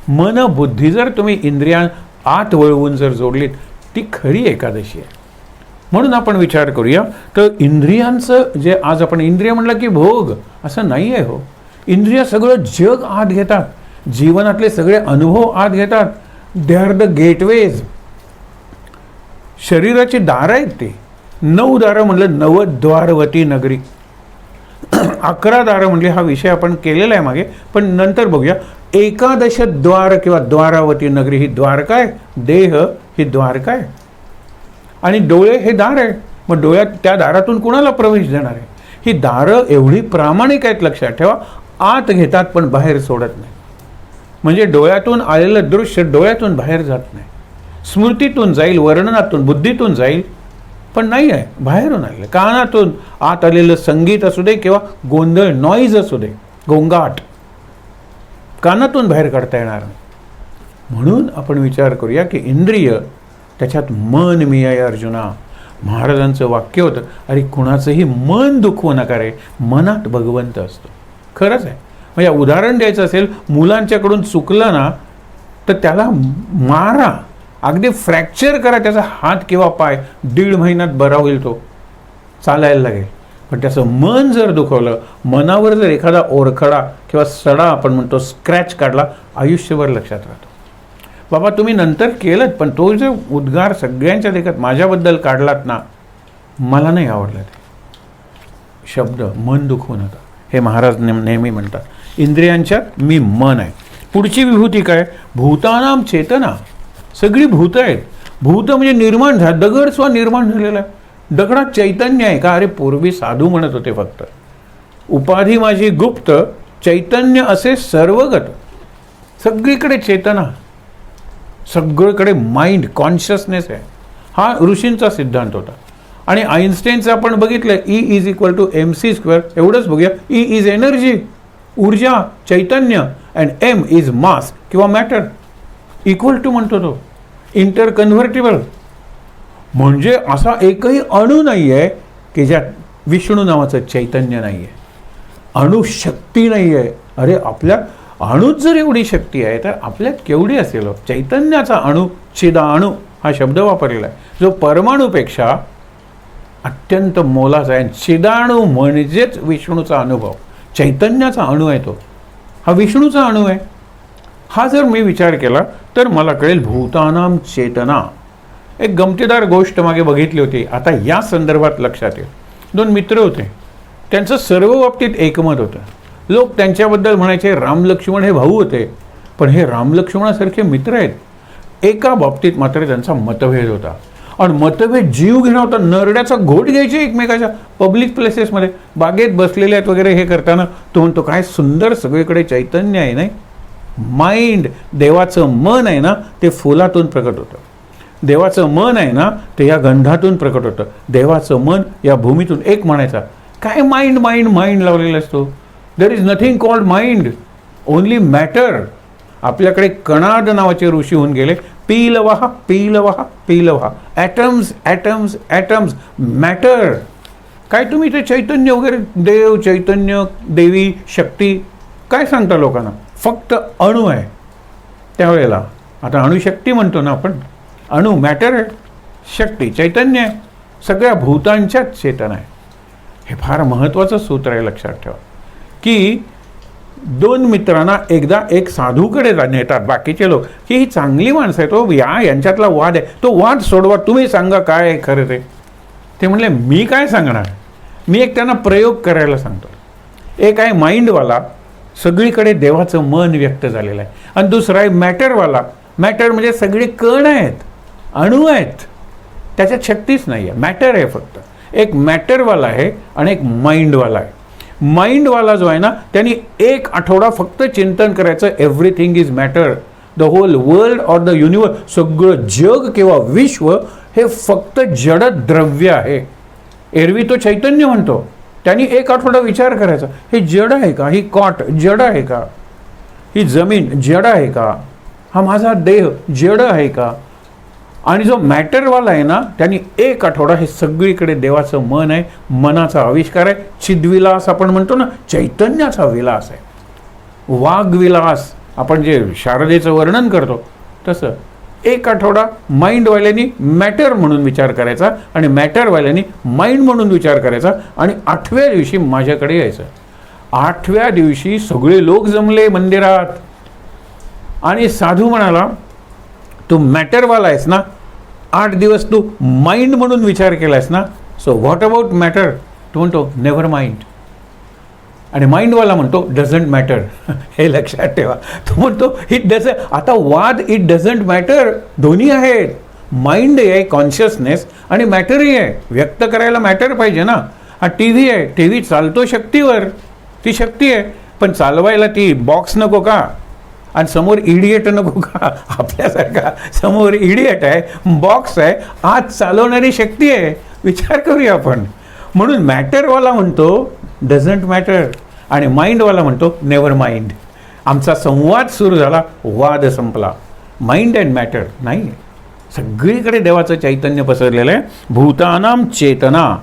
A: मन बुद्धी जर तुम्ही इंद्रिया आत वळवून जर जोडलीत, ती खरी एकादशी आहे. म्हणून आपण विचार करूया, तर इंद्रियांचं जे आज आपण इंद्रिय म्हणलं की भोग, असं नाही आहे हो. इंद्रिय सगळं जग आत घेतात, जीवनातले सगळे अनुभव आत घेतात. They are the gateways. शरीराची दारं आहेत ते. 9 दारं म्हणलं, नवद्वारवती नगरी. 11 दारं म्हणले, हा विषय आपण केलेला आहे मागे, पण नंतर बघूया. एकादश द्वार किंवा द्वारावती नगरी, ही द्वारका आहे. देह ही द्वारका आहे आणि डोळे हे दार आहे. मग डोळ्यात, त्या दारातून कुणाला प्रवेश देणार आहे? ही दारं एवढी प्रामाणिक आहेत, लक्षात ठेवा. आत घेतात पण बाहेर सोडत नाही. म्हणजे डोळ्यातून आलेलं दृश्य डोळ्यातून बाहेर जात नाही. स्मृतीतून जाईल, वर्णनातून, बुद्धीतून जाईल, पण नाही आहे बाहेरून आलेलं. कानातून आत आलेलं संगीत असू दे किंवा गोंधळ, नॉईज असू दे, गोंगाट, कानातून बाहेर काढता येणार नाही. म्हणून आपण विचार करूया की इंद्रिय, त्याच्यात मन मी आहे अर्जुना. महाराजांचं वाक्य होतं, अरे कुणाचंही मन दुखवू नका रे, मनात भगवंत असतो. खरंच आहे. म्हणजे उदाहरण द्यायचं असेल, मुलांच्याकडून चुकलं ना तर त्याला मारा, अगदी फ्रॅक्चर करा त्याचा हात किंवा पाय, 1.5 महिन्यात बरा होईल, तो चालायला लागेल. पण त्याचं मन जर दुखवलं, मनावर जर एखादा ओरखडा किंवा सडा आपण म्हणतो स्क्रॅच काढला, आयुष्यभर लक्षात राहतो. बाबा तुम्ही नंतर केलं, पण तो जो उद्गार सगळ्यांच्या देखत माझ्याबद्दल काढलात ना, मला नाही आवडला ते शब्द, मन दुखवू नका, हे महाराज नेहमी म्हणतात. इंद्रियांच्यात मी मन आहे. पुढची विभूती काय? भूतानाम चेतना. सगळी भूत आहेत. भूत म्हणजे निर्माण दगड स्व निर्माण झालेला आहे. दगडात चैतन्य आहे का? अरे पूर्वी साधू म्हणत होते फक्त. उपाधी माझी गुप्त, चैतन्य असे सर्वगत. सगळीकडे चेतना, सगळीकडे माइंड कॉन्शियसनेस आहे. हा ऋषींचा सिद्धांत होता. आणि आईन्स्टाईनचं आपण बघितलं E=mc². एवढंच बघूया. E इज एनर्जी, ऊर्जा, चैतन्य, अँड M इज मास किंवा मॅटर. इक्वल टू म्हणतो तो, इंटर कन्व्हर्टिबल. म्हणजे असा एकही अणू नाही आहे की ज्यात विष्णू नावाचं चैतन्य नाही आहे, अणुशक्ती नाही आहे. अरे आपल्या अणूत जर एवढी शक्ती आहे तर आपल्यात केवढी असेल. चैतन्याचा अणू, चिदाणू हा शब्द वापरलेला आहे, जो परमाणूपेक्षा अत्यंत मोलाचा आहे. चिदाणू म्हणजेच विष्णूचा अनुभव. चैतन्याचा अणू आहे तो, हा विष्णूचा अणू आहे. हा जर मी विचार केला तर मला कळेल भूतानाम चेतना. एक गमतीदार गोष्ट मागे बघितली होती, आता या संदर्भात लक्षात येईल. 2 मित्र होते, त्यांचं सर्व बाबतीत एकमत होतं. लोक त्यांच्याबद्दल म्हणायचे राम लक्ष्मण हे भाऊ होते, पण हे राम लक्ष्मणासारखे मित्र आहेत. एका बाबतीत मात्र त्यांचा मतभेद होता, आणि मतभेद जीव घेणं होता. नरड्याचा घोट घ्यायचे एकमेकाच्या पब्लिक प्लेसेसमध्ये, बागेत बसलेले आहेत वगैरे. हे करताना तो म्हणतो काय सुंदर सगळीकडे चैतन्य आहे. नाही, माइंड, देवाचं मन आहे ना, ते फुलातून प्रकट होतं. देवाचं मन आहे ना, ते या गंधातून प्रकट होतं. देवाचं मन या भूमीतून. एक म्हणायचा काय माइंड माइंड माइंड लावलेला असतो. There is nothing called mind, only matter. आपल्याकडे कणाद नावाचे ऋषी होऊन गेले. पीलवाहा पीलवाहा पीलवाहा, ॲटम्स ॲटम्स ॲटम्स, मॅटर. काय तुम्ही ते चैतन्य वगैरे, देव, चैतन्य, देवी, शक्ती काय सांगता लोकांना? फक्त अणू आहे त्यावेळेला. आता अणुशक्ती म्हणतो ना आपण, अणू मॅटर आहे, शक्ती चैतन्य आहे, सगळ्या भूतांच्याच चेतन आहे. हे फार महत्त्वाचं सूत्र आहे, लक्षात ठेवा. की 2 मित्रांना एकदा एक साधूकडे नेतात बाकीचे लोक, की ही चांगली माणसं आहे, तो यांच्यातला वाद आहे, तो वाद सोडवा, तुम्ही सांगा काय आहे खरं ते. ते म्हणले मी काय सांगणार, मी एक त्यांना प्रयोग करायला सांगतो. एक आहे माइंडवाला, सगळीकडे देवाचं मन व्यक्त झालेलं आहे, आणि दुसरा आहे मॅटरवाला. मॅटर म्हणजे सगळे कण आहेत, अणू आहेत, त्याच्यात शक्तीच नाही आहे, मॅटर आहे फक्त. एक मॅटरवाला आहे आणि एक माइंडवाला आहे. माइंडवाला जो आहे ना, त्यांनी 1 आठवडा फक्त चिंतन करायचं, everything is matter, the whole world or the universe, सगळं जग किंवा विश्व हे फक्त जड द्रव्य आहे. एरवी तो चैतन्य म्हणतो, त्यांनी 1 आठवडा विचार करायचा, हे जड आहे का, ही कॉट जड आहे का, ही जमीन जड आहे का, हा माझा देह जड आहे का. आणि जो मॅटरवाला आहे ना, त्यांनी 1 आठवडा हे सगळीकडे देवाचं मन आहे, मनाचा आविष्कार आहे, चिद्विलास आपण म्हणतो ना, चैतन्याचा विलास आहे, वाग्विलास. आपण जे शारदेचं वर्णन करतो तसं 1 आठवडा माइंडवाल्यांनी मॅटर म्हणून विचार करायचा, आणि मॅटरवाल्यांनी माइंड म्हणून विचार करायचा, आणि 8व्या दिवशी माझ्याकडे यायचं. 8व्या दिवशी सगळे लोक जमले मंदिरात, आणि साधू म्हणाला तू मॅटरवाला आहेस ना, 8 दिवस तू माइंड म्हणून विचार केलायस ना, सो व्हॉट अबाउट मॅटर. तो म्हणतो नेव्हर माइंड. आणि माइंडवाला म्हणतो डझंट मॅटर. हे लक्षात ठेवा. तो म्हणतो इट डझंट. आता वाद, इट डझंट मॅटर, दोन्ही आहेत. माइंड आहे कॉन्शियसनेस, आणि मॅटरही आहे, व्यक्त करायला मॅटर पाहिजे ना. हा टी व्ही आहे, टी व्ही चालतो शक्तीवर, ती शक्ती आहे, पण चालवायला ती बॉक्स नको का, आणि समोर इडियट नको का. आपल्यासारखा समोर इडियट आहे, बॉक्स आहे, आज चालवणारी शक्ती आहे. विचार करूया आपण. म्हणून मॅटरवाला म्हणतो डझंट मॅटर, आणि माइंडवाला म्हणतो नेव्हर माइंड. आमचा संवाद सुरू झाला, वाद संपला. माइंड अँड मॅटर नाही, सगळीकडे देवाचं चैतन्य पसरलेलं आहे, भूतानाम चेतना.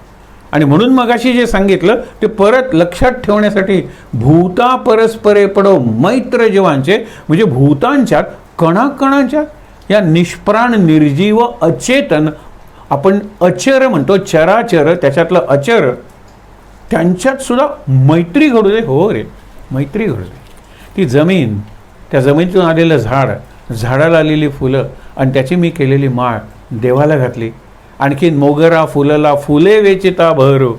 A: आणि म्हणून मगाशी जे सांगितलं ते परत लक्षात ठेवण्यासाठी, भूता परस्परे पडो मैत्र जीवांचे, म्हणजे भूतांच्यात कणाकणांच्या या निष्प्राण निर्जीव अचेतन, आपण अचर म्हणतो, चराचर त्याच्यातलं अचर, त्यांच्यात सुद्धा मैत्री घडू दे. हो रे, मैत्री घडू दे. ती जमीन, त्या जमिनीतून आलेलं झाड, झाडाला आलेली फुलं, आणि त्याची मी केलेली माळ देवाला घातली. आणखी मोगरा फुलला फुले वेचिता भरू,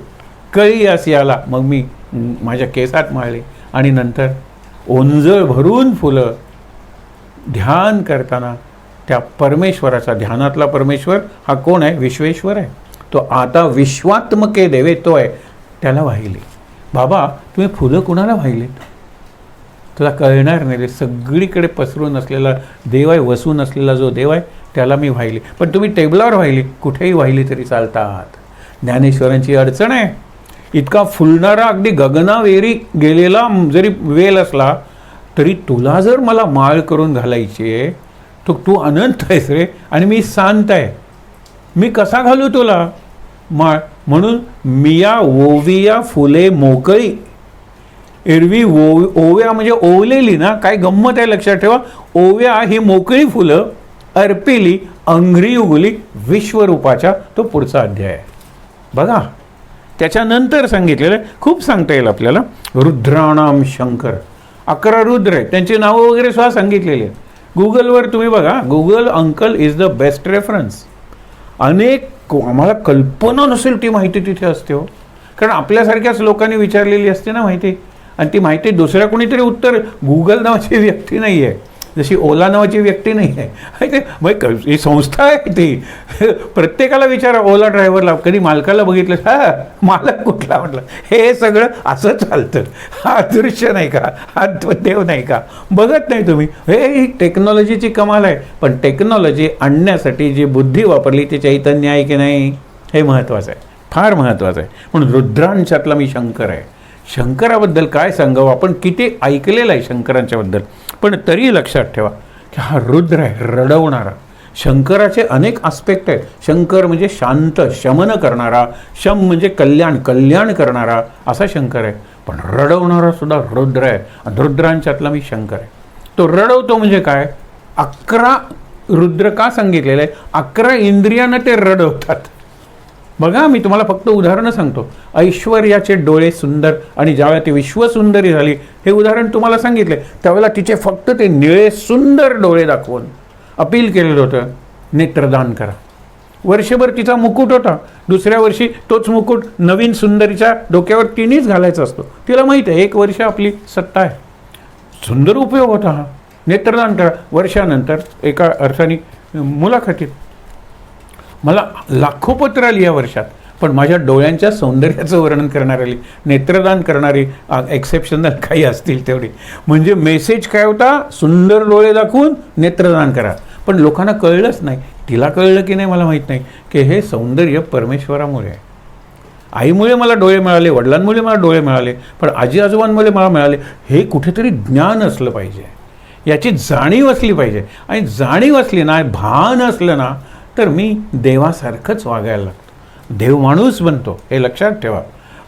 A: कळी असी आला, मग मी माझ्या केसात माळली. आणि नंतर ओंजळ भरून फुलं. ध्यान करताना त्या परमेश्वराचा, ध्यानातला परमेश्वर हा कोण आहे? विश्वेश्वर आहे. तो आता विश्वात्मके देवे तो आहे. त्याला वाहिली. बाबा तुम्ही फुलं कुणाला वाहिलीत? तुला कळणार नाही. ते सगळीकडे पसरून असलेला देव आहे, वसून असलेला जो देव आहे त्याला मी वाहिली. पण तुम्ही टेबलावर वाहिली, कुठेही वाहिली तरी चालतात. ज्ञानेश्वरांची अडचण आहे. इतका फुलणारा अगदी गगनावेरी गेलेला जरी वेल असला तरी तुला जर मला माळ करून घालायची आहे, तो तू अनंत आहेस रे आणि मी शांत आहे. मी कसा घालू तुला माळ? म्हणून मिया ओविया फुले मोकळी. एरवी ओव्या म्हणजे ओवलेली ना. काय गंमत आहे लक्षात ठेवा. ओव्या ही मोकळी फुलं, अर्पिली अंघ्री उगली विश्वरूपाच्या. तो पुढचा अध्याय आहे बघा. त्याच्यानंतर सांगितलेलं आहे, खूप सांगता येईल आपल्याला. रुद्राणाम शंकर, 11 रुद्र आहेत. त्यांची नावं वगैरे सुद्धा सांगितलेली आहेत. गुगलवर तुम्ही बघा. Google uncle is the best reference. अनेक आम्हाला कल्पना नसेल ती माहिती तिथे असते हो. कारण आपल्यासारख्याच लोकांनी विचारलेली असते ना माहिती. आणि ती माहिती दुसऱ्या कोणीतरी उत्तर, गुगल नावाची व्यक्ती नाही आहे, जशी ओला नावाची व्यक्ती नाही आहे. ही संस्था आहे ती. प्रत्येकाला विचारा ओला ड्रायव्हरला, कधी मालकाला बघितलं? हा मालक कुठला म्हटलं. हे सगळं असं चालतं. हा दृश्य नाही का? हा देव नाही का? बघत नाही तुम्ही. ही टेक्नॉलॉजीची कमाल आहे. पण टेक्नॉलॉजी आणण्यासाठी जी बुद्धी वापरली ते चैतन्य आहे की नाही, हे महत्त्वाचं आहे, फार महत्त्वाचं आहे. म्हणून रुद्रांच्यातला मी शंकर आहे. शंकराबद्दल काय सांगावं, आपण किती ऐकलेलं आहे शंकरांच्याबद्दल. पण तरी लक्षात ठेवा की हा रुद्र आहे, रडवणारा. शंकराचे अनेक आस्पेक्ट आहेत. शंकर म्हणजे शांत, शमन करणारा. शम म्हणजे कल्याण, कल्याण करणारा असा शंकर आहे. पण रडवणारा सुद्धा रुद्र आहे. आणि रुद्रांच्यातला मी शंकर आहे. तो रडवतो म्हणजे काय? 11 रुद्र का सांगितलेलं आहे? 11 इंद्रियानं ते रडवतात. बघा मी तुम्हाला फक्त उदाहरणं सांगतो. ऐश्वर्याचे डोळे सुंदर, आणि ज्यावेळेला ती विश्वसुंदरी झाली, हे उदाहरण तुम्हाला सांगितले, त्यावेळेला तिचे फक्त ते निळे सुंदर डोळे दाखवून अपील केलेलं होतं, नेत्रदान करा. वर्षभर तिचा मुकुट होता. दुसऱ्या वर्षी तोच मुकुट नवीन सुंदरीच्या डोक्यावर तिनेच घालायचा असतो. तिला माहीत आहे 1 वर्ष आपली सत्ता आहे. सुंदर उपयोग होता हा. नेत्रदान करा. वर्षानंतर एका अर्थाने मुलाखतीत मला लाखो पत्र आली या वर्षात, पण माझ्या डोळ्यांच्या सौंदर्याचं वर्णन करणारी, नेत्रदान करणारी एक्सेप्शनल काही असतील तेवढी. म्हणजे मेसेज काय होता? सुंदर डोळे दाखवून नेत्रदान करा. पण लोकांना कळलंच नाही. तिला कळलं की नाही मला माहीत नाही, की हे सौंदर्य परमेश्वरामुळे आहे. आईमुळे मला डोळे मिळाले, वडिलांमुळे मला डोळे मिळाले, पण आजी आजोबांमुळे मला मिळाले. हे कुठेतरी ज्ञान असलं पाहिजे, याची जाणीव असली पाहिजे. आणि जाणीव असली ना, भान असलं ना, तर मी देवासारखंच वागायला लागतो, देव माणूस बनतो. हे लक्षात ठेवा.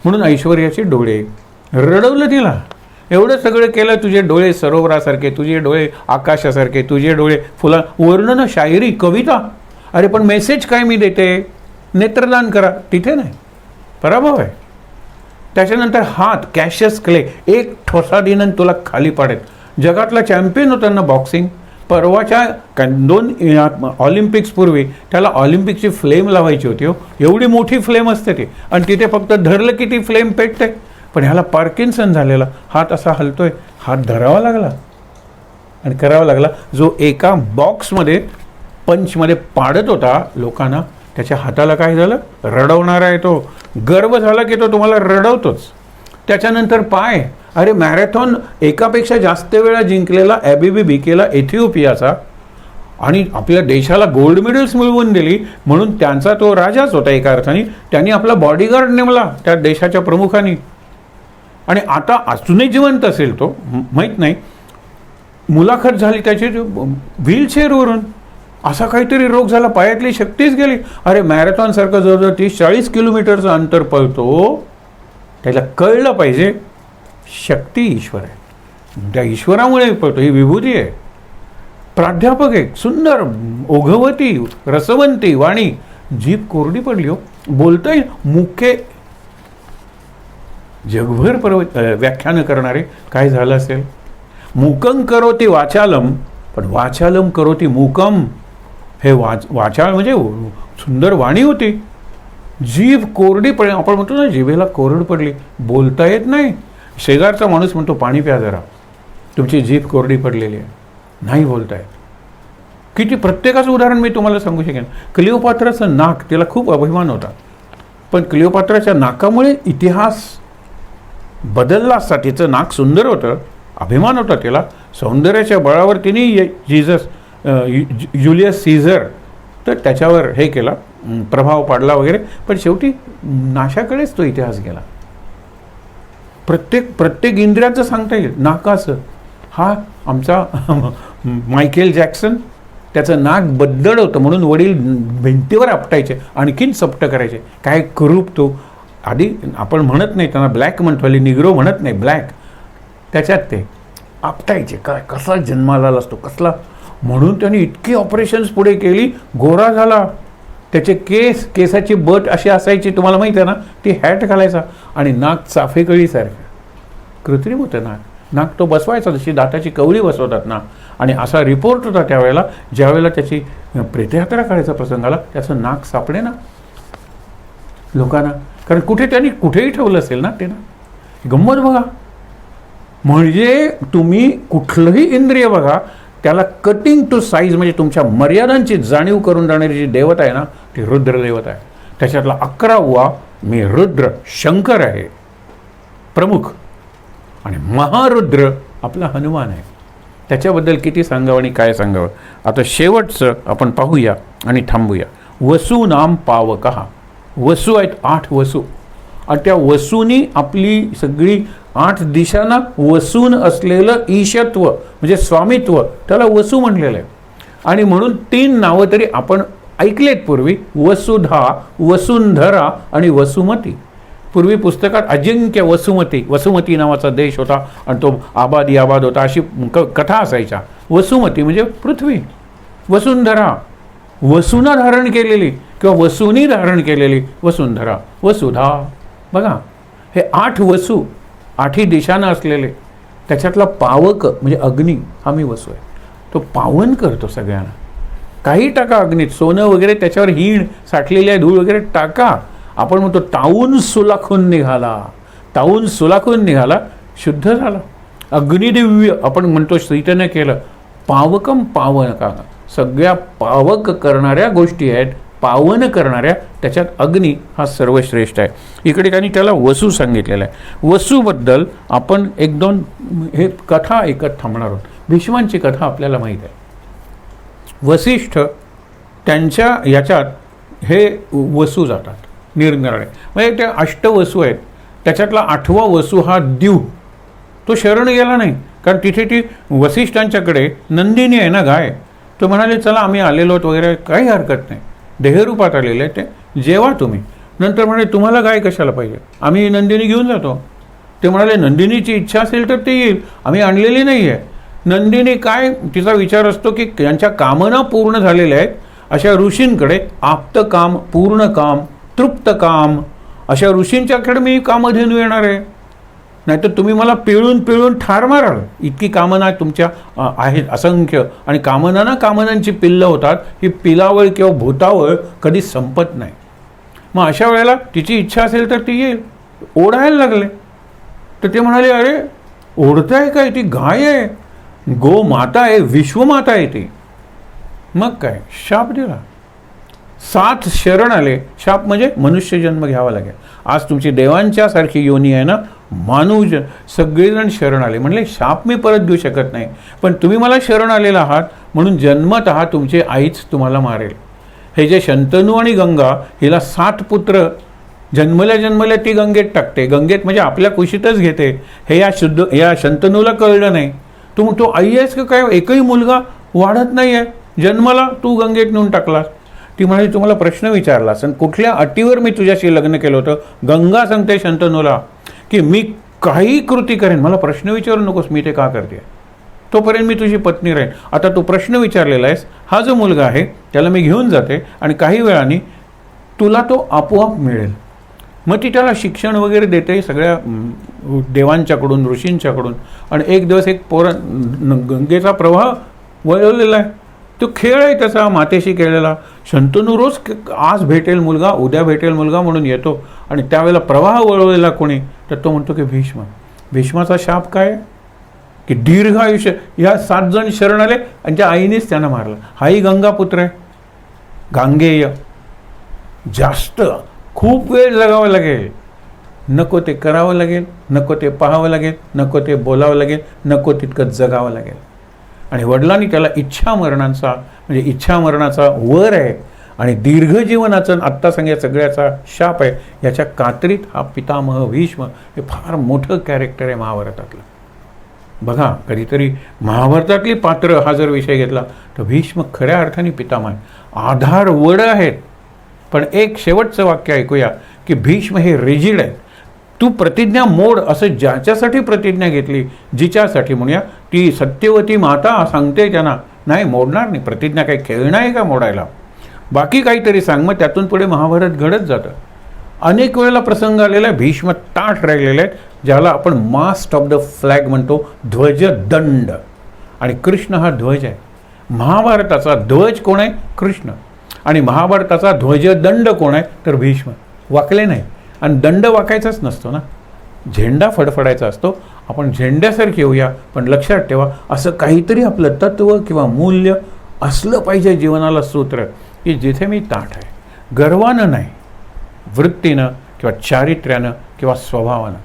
A: म्हणून ऐश्वर्याचे डोळे, रडवलं तिला. एवढं सगळं केलं, तुझे डोळे सरोवरासारखे, तुझे डोळे आकाशासारखे, तुझे डोळे फुला. वर्णन, शायरी, कविता. अरे पण मेसेज काय मी देते? नेत्रदान करा. तिथे नाही, पराभव आहे. त्याच्यानंतर हात, कॅशियस क्ले, एक ठोसा दिनं तुला खाली पाडेल. जगातला चॅम्पियन होता ना बॉक्सिंग. परवाच्या 2 ऑलिम्पिक्स पूर्वी त्याला ऑलिम्पिकची फ्लेम लावायची होती हो. एवढी मोठी फ्लेम असते ती, आणि तिथे फक्त धरलं की ती फ्लेम पेटते. पण ह्याला पार्किन्सन झालेला. हात असा हलतोय, हात धरावा लागला आणि करावा लागला. जो एका बॉक्समध्ये पंचमध्ये पाडत होता लोकांना, त्याच्या हाताला काय झालं? रडवणारा आहे तो. गर्व झाला की तो तुम्हाला रडवतोच. त्याच्यानंतर पाय. अरे मॅरेथॉन एकापेक्षा जास्त वेळा जिंकलेला ॲबीबी बिकेला एथिओपियाचा, आणि आपल्या देशाला गोल्ड मेडल्स मिळवून दिली, म्हणून त्यांचा तो राजाच होता एका अर्थाने. त्यांनी आपला बॉडीगार्ड नेमला त्या देशाच्या प्रमुखांनी. आणि आता अजूनही जिवंत असेल तो, माहीत नाही. मुलाखत झाली त्याची व्हीलचेअरवरून. असा काहीतरी रोग झाला, पायातली शक्तीच गेली. अरे मॅरेथॉनसारखं जवळजवळ 30-40 किलोमीटरचं अंतर पळतो. त्याला कळलं पाहिजे शक्ती ईश्वर आहे, त्या ईश्वरामुळे पळतो, ही विभूती आहे. प्राध्यापक आहे, सुंदर ओघवती रसवंती वाणी. जीभ कोरडी पडली हो, बोलतोय. मुखे जगभर व्याख्यानं करणारे. काय झालं असेल? मूकं करोति वाचालम, पण वाचालम करोति मूकम. हे वाचाळ म्हणजे सुंदर वाणी होती. जीभ कोरडी पडली. आपण म्हणतो ना जिभेला कोरड पडली, बोलता येत नाही. शेजारचा माणूस म्हणतो पाणी प्या जरा. तुमची जीभ कोरडी पडलेली आहे, नाही बोलताय. किती प्रत्येकाचं उदाहरण मी तुम्हाला सांगू शकेन. क्लिओपात्राचं नाक, तिला खूप अभिमान होता, पण क्लिओपात्राच्या नाकामुळे इतिहास बदलला असता. तिचं नाक सुंदर होतं, अभिमान होता तिला. सौंदर्याच्या बळावर तिने जुलियस सीझर तर त्याच्यावर हे केला, प्रभाव पाडला वगैरे, पण शेवटी नाशाकडेच तो इतिहास गेला. प्रत्येक इंद्रियाचं सांगता येईल. नाकाचं, हा आमचा मायकेल जॅक्सन, त्याचं नाक बद्दड होतं म्हणून वडील भिंतीवर आपटायचे, आणखीन सपटं करायचे. काय कुरूप तो. आधी आपण म्हणत नाही त्यांना ब्लॅक म्हणतो, हल्ली निग्रो म्हणत नाही, ब्लॅक. त्याच्यात ते आपटायचे. काय कसा जन्माला असतो, कसला. म्हणून त्यांनी इतकी ऑपरेशन्स पुढे केली, गोरा झाला. त्याचे केसाची बट अशी असायची, तुम्हाला माहिती आहे ना, ती हॅट घालायचा, आणि नाक चाफेकळीसारखं. कृत्रिम होतं नाक तो बसवायचा, जशी दाताची कवळी बसवतात ना. आणि असा रिपोर्ट होता त्यावेळेला, ज्यावेळेला त्याची प्रेतयात्रा करायचा प्रसंग आला, त्याचं नाक सापडे ना लोकांना. कारण त्यांनी कुठेही ठेवलं असेल ना ते ना. गंमत बघा. म्हणजे तुम्ही कुठलंही इंद्रिय बघा, त्याला कटिंग टू साईज, म्हणजे तुमच्या मर्यादांची जाणीव करून जाणारी जी देवता आहे ना, ती रुद्र देवता आहे. त्याच्यातला 11वा मी रुद्र शंकर आहे प्रमुख, आणि महारुद्र आपला हनुमान आहे. त्याच्याबद्दल किती सांगावं आणि काय सांगावं. आता शेवटचं आपण पाहूया आणि थांबूया. वसू नाम पावकहा. वसू आहेत 8 वसू, आणि त्या वसूंनी आपली सगळी 8 दिशांना वसून असलेलं ईशत्व म्हणजे स्वामित्व, त्याला वसू म्हणलेलं आहे. आणि म्हणून 3 नावं तरी आपण ऐकलेत पूर्वी, वसुधा, वसुंधरा आणि वसुमती. पूर्वी पुस्तकात अजिंक्य वसुमती नावाचा देश होता, आणि तो आबाद होता, अशी कथा असायच्या. वसुमती म्हणजे पृथ्वी. वसुंधरा वसूना धारण केलेली किंवा वसूनी धारण केलेली वसुंधरा. वसुधा. बघा, हे 8 वसू 8ही दिशांना असलेले. त्याच्यातला पावक म्हणजे अग्नी, हा मी वसू आहे. तो पावन करतो सगळ्यांना. काही टाका अग्नीत, सोनं वगैरे त्याच्यावर हीण साठलेली आहे, धूळ वगैरे टाका. आपण म्हणतो तावून सुलाखून निघाला, शुद्ध झाला. अग्निदिव्य आपण म्हणतो, सीतेने केलं. पावकम पावनका, सगळ्या पावक करणाऱ्या गोष्टी आहेत, पावन करणाऱ्या, त्याच्यात अग्नी हा सर्वश्रेष्ठ आहे. इकडे त्यांनी त्याला वसू सांगितलेला आहे. वसूबद्दल आपण 1-2 हे कथा ऐकत थांबणार आहोत. भीष्मांची कथा आपल्याला माहीत आहे. वसिष्ठ त्यांच्या याच्यात हे वसू जातात निरनिराळे, म्हणजे ते 8 वसू आहेत. त्याच्यातला 8वा वसू हा द्यू, तो शरण गेला नाही. कारण तिथे ती वसिष्ठांच्याकडे नंदिनी आहे ना, गाय. तो म्हणाले चला आम्ही आलेलो आहोत वगैरे, काही हरकत नाही, देहरूपात आलेले आहे ते, जेवा तुम्ही. नंतर म्हणाले तुम्हाला गाय कशाला पाहिजे, आम्ही नंदिनी घेऊन जातो. ते म्हणाले नंदिनीची इच्छा असेल तर ते येईल, आम्ही आणलेली नाही आहे. नंदिनी काय, तिचा विचार असतो की त्यांच्या कामना पूर्ण झालेल्या आहेत अशा ऋषींकडे, आप्तकाम, पूर्णकाम, तृप्तकाम, अशा ऋषींच्याकडे मी कामधेनू येणार आहे. नाहीतर तुम्ही मला पिळून ठार माराल. इतकी कामना तुमच्या आहेत असंख्य, आणि कामनांची पिल्लं होतात. ही पिलावळ किंवा भूतावळ कधी संपत नाही. मग अशा वेळेला तिची इच्छा असेल तर ती येईल. ओढायला लागले तर ते म्हणाले अरे ओढताय काय, ती गाय आहे, गो माता आहे, विश्वमाता आहे ती. मग काय, शाप दिला. 7 शरण आले. शाप म्हणजे मनुष्य जन्म घ्यावा लागेल. आज तुमची देवांच्या सारखी योनी आहे ना, मानुज, सगळेजण शरण आले. म्हणले शाप मी परत घेऊ शकत नाही, पण तुम्ही मला शरण आलेला आहात म्हणून जन्मतः तुमची आईच तुम्हाला मारेल. हे जे शंतनू आणि गंगा, हिला 7 पुत्र जन्मल्या ती गंगेत टाकते. गंगेत म्हणजे आपल्या कुशीतच घेते. हे या शंतनूला कळलं नाही. तो आई आहेस का काय, एकही मुलगा वाढत नाही आहे, जन्माला तू गंगेत नेऊन टाकलास. ती म्हणाली तुम्हाला प्रश्न विचारला असेल, कुठल्या अटीवर मी तुझ्याशी लग्न केलं होतं. गंगा सांगते शंतनूला की मी काही कृती करेन, मला प्रश्न विचारू नकोस मी ते का करते, तोपर्यंत मी तुझी पत्नी राहीन. आता तू प्रश्न विचारलेला आहेस, हा जो मुलगा आहे त्याला मी घेऊन जाते आणि काही वेळाने तुला तो आपोआप मिळेल. मग ती त्याला शिक्षण वगैरे देते सगळ्या देवांच्याकडून, ऋषींच्याकडून. आणि एक दिवस एक गंगेचा प्रवाह वळवलेला आहे. तो खेळ आहे त्याचा मातेशी केलेला. शंतनू रोज आज भेटेल मुलगा, उद्या भेटेल मुलगा म्हणून येतो. आणि त्यावेळेला प्रवाह वळवलेला कोणी, तर तो म्हणतो की भीष्माचा शाप काय, की दीर्घ आयुष्य. या 7 जण शरण आले आणि त्या आईनेच त्यांना मारलं. हाही गंगापुत्र आहे, गांगेय. जास्त खूप वेळ जगावं लागेल, नको ते करावं लागेल, नको ते पाहावं लागेल, नको ते बोलावं लागेल, नको तितकं जगावं लागेल. आणि वडिलांनी त्याला इच्छा मरणाचा वर आहे आणि दीर्घ जीवनाचं आत्ता सांगितलं सगळ्याचा शाप आहे. याच्या कात्रीत हा पितामह भीष्म हे फार मोठं कॅरेक्टर आहे महाभारतातलं. बघा, कधीतरी महाभारतातली पात्र हा जर विषय घेतला तर भीष्म खऱ्या अर्थाने पितामह आहे, आधार वड आहेत. पण एक शेवटचं वाक्य ऐकूया की भीष्म हे रिजिड आहेत. तू प्रतिज्ञा मोड, असं ज्याच्यासाठी प्रतिज्ञा घेतली, जिच्यासाठी म्हणूया, ती सत्यवती माता सांगते त्यांना, नाही मोडणार नाही. प्रतिज्ञा काही खेळणं आहे का मोडायला? बाकी काहीतरी सांग. मग त्यातून पुढे महाभारत घडत जातं. अनेक वेळेला प्रसंग आलेला आहे, भीष्म ताठ राहिलेले आहेत, ज्याला आपण मास्ट ऑफ द फ्लॅग म्हणतो, ध्वजदंड. आणि कृष्ण हा ध्वज आहे. महाभारताचा ध्वज कोण आहे? कृष्ण. आणि महाभारताचा ध्वजदंड कोण आहे? तर भीष्म. वाकले नाही. आणि दंड वाकायचाच नसतो ना, झेंडा फडफडायचा असतो. आपण झेंड्यासारखे होऊया, पण लक्षात ठेवा असं काहीतरी आपलं तत्व किंवा मूल्य असलं पाहिजे जीवनाला, सूत्र की जिथे मी ताठ आहे, गर्वानं नाही, वृत्तीनं किंवा चारित्र्यानं किंवा स्वभावानं,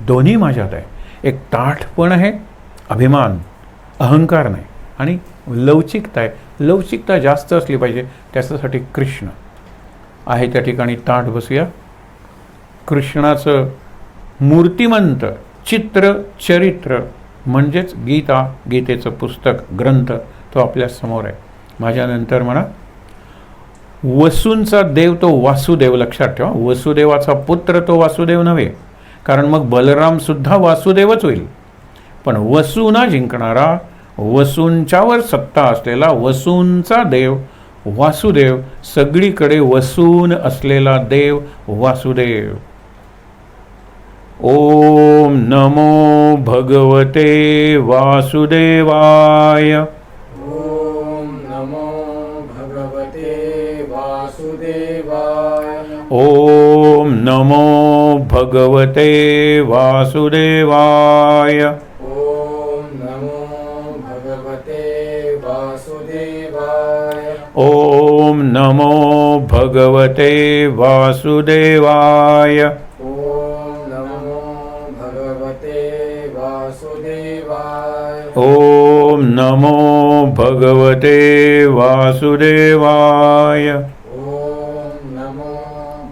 A: दोन्ही माझ्यात आहे. एक ताठपण आहे, अभिमान, अहंकार नाही, आणि लवचिकता आहे. लवचिकता जास्त असली पाहिजे, त्याच्यासाठी कृष्ण आहे. त्या ठिकाणी ताठ बसूया. कृष्णाचं मूर्तिमंत चित्र, चरित्र म्हणजेच गीता, गीतेचं पुस्तक, ग्रंथ, तो आपल्या समोर आहे. माझ्यानंतर म्हणा, वसूंचा देव तो वासुदेव. लक्षात ठेवा, वसुदेवाचा पुत्र तो वासुदेव नव्हे, कारण मग बलराम सुद्धा वासुदेवच होईल. पण वसूंना जिंकणारा, वसूंच्यावर सत्ता असलेला वसूंचा देव वासुदेव, सगळीकडे वसून असलेला देव वासुदेव. ओम नमो भगवते वासुदेवाय.
B: ओम नमो भगवते वासुदेवाय.
A: ओम नमो भगवते वासुदेवाय.
B: ओम नमो भगवते वासुदेवाय.
A: ओम नमो भगवते वासुदेवाय.
B: ओम नमो भगवते वासुदेवाय.
A: ओम नमो भगवते वासुदेवाय.
B: ओम नमो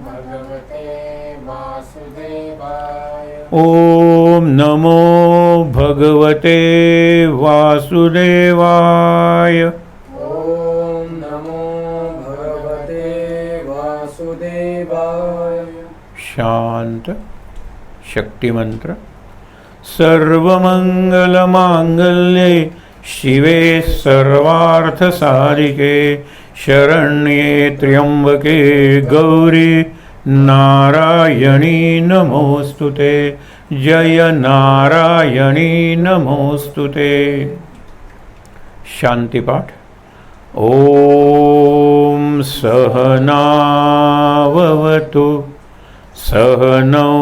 B: भगवते वासुदेवाय.
A: ओम नमो भगवते वासुदेवाय.
B: ओम नमो भगवते वासुदेवाय.
A: शांत. शक्तिमंत्र. सर्वमंगलमांगल्ये शिवे सर्वार्थसाधिके शरण्ये त्र्यंबके गौरी नारायणी नमोस्तुते. जय नारायणी नमोस्तुते. शांतिपाठ. ओम सहनाववतु सहनौ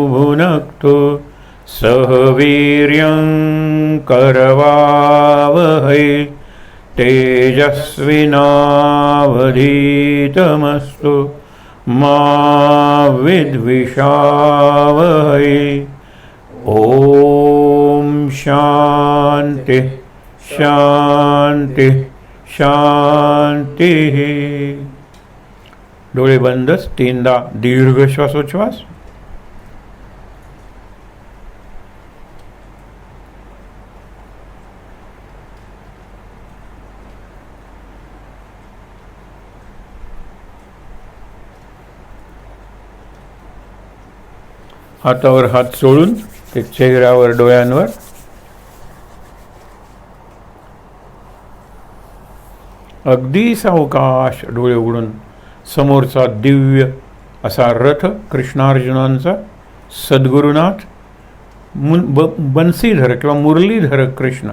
A: भुनक्तु सह वीर्यं करवावहै तेजस्विनावधीतमस्तु मा विद्विषावहै. ओम शांति शांति शांति. डोळे बंदच. 3दा दीर्घ श्वासोच्छ्वास. हातावर हात सोडून ते चेहऱ्यावर, डोळ्यांवर. अगदी सावकाश डोळे उघडून समोरचा दिव्य असा रथ कृष्णार्जुनांचा, सद्गुरुनाथ, बन्सीधर किंवा मुरलीधर कृष्ण.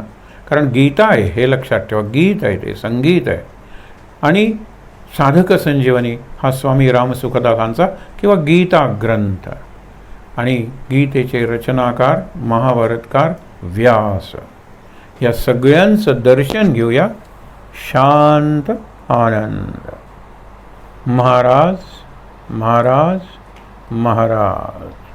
A: कारण गीता आहे, हे लक्षात ठेवा, गीत आहे, ते संगीत आहे. आणि साधक संजीवनी हा स्वामी रामसुखदासांचा किंवा गीता ग्रंथ. आणि गीतेचे रचनाकार, महाभारतकार व्यास या सगळ्यांचं दर्शन घेऊया. शांत आनंद. महाराज महाराज महाराज.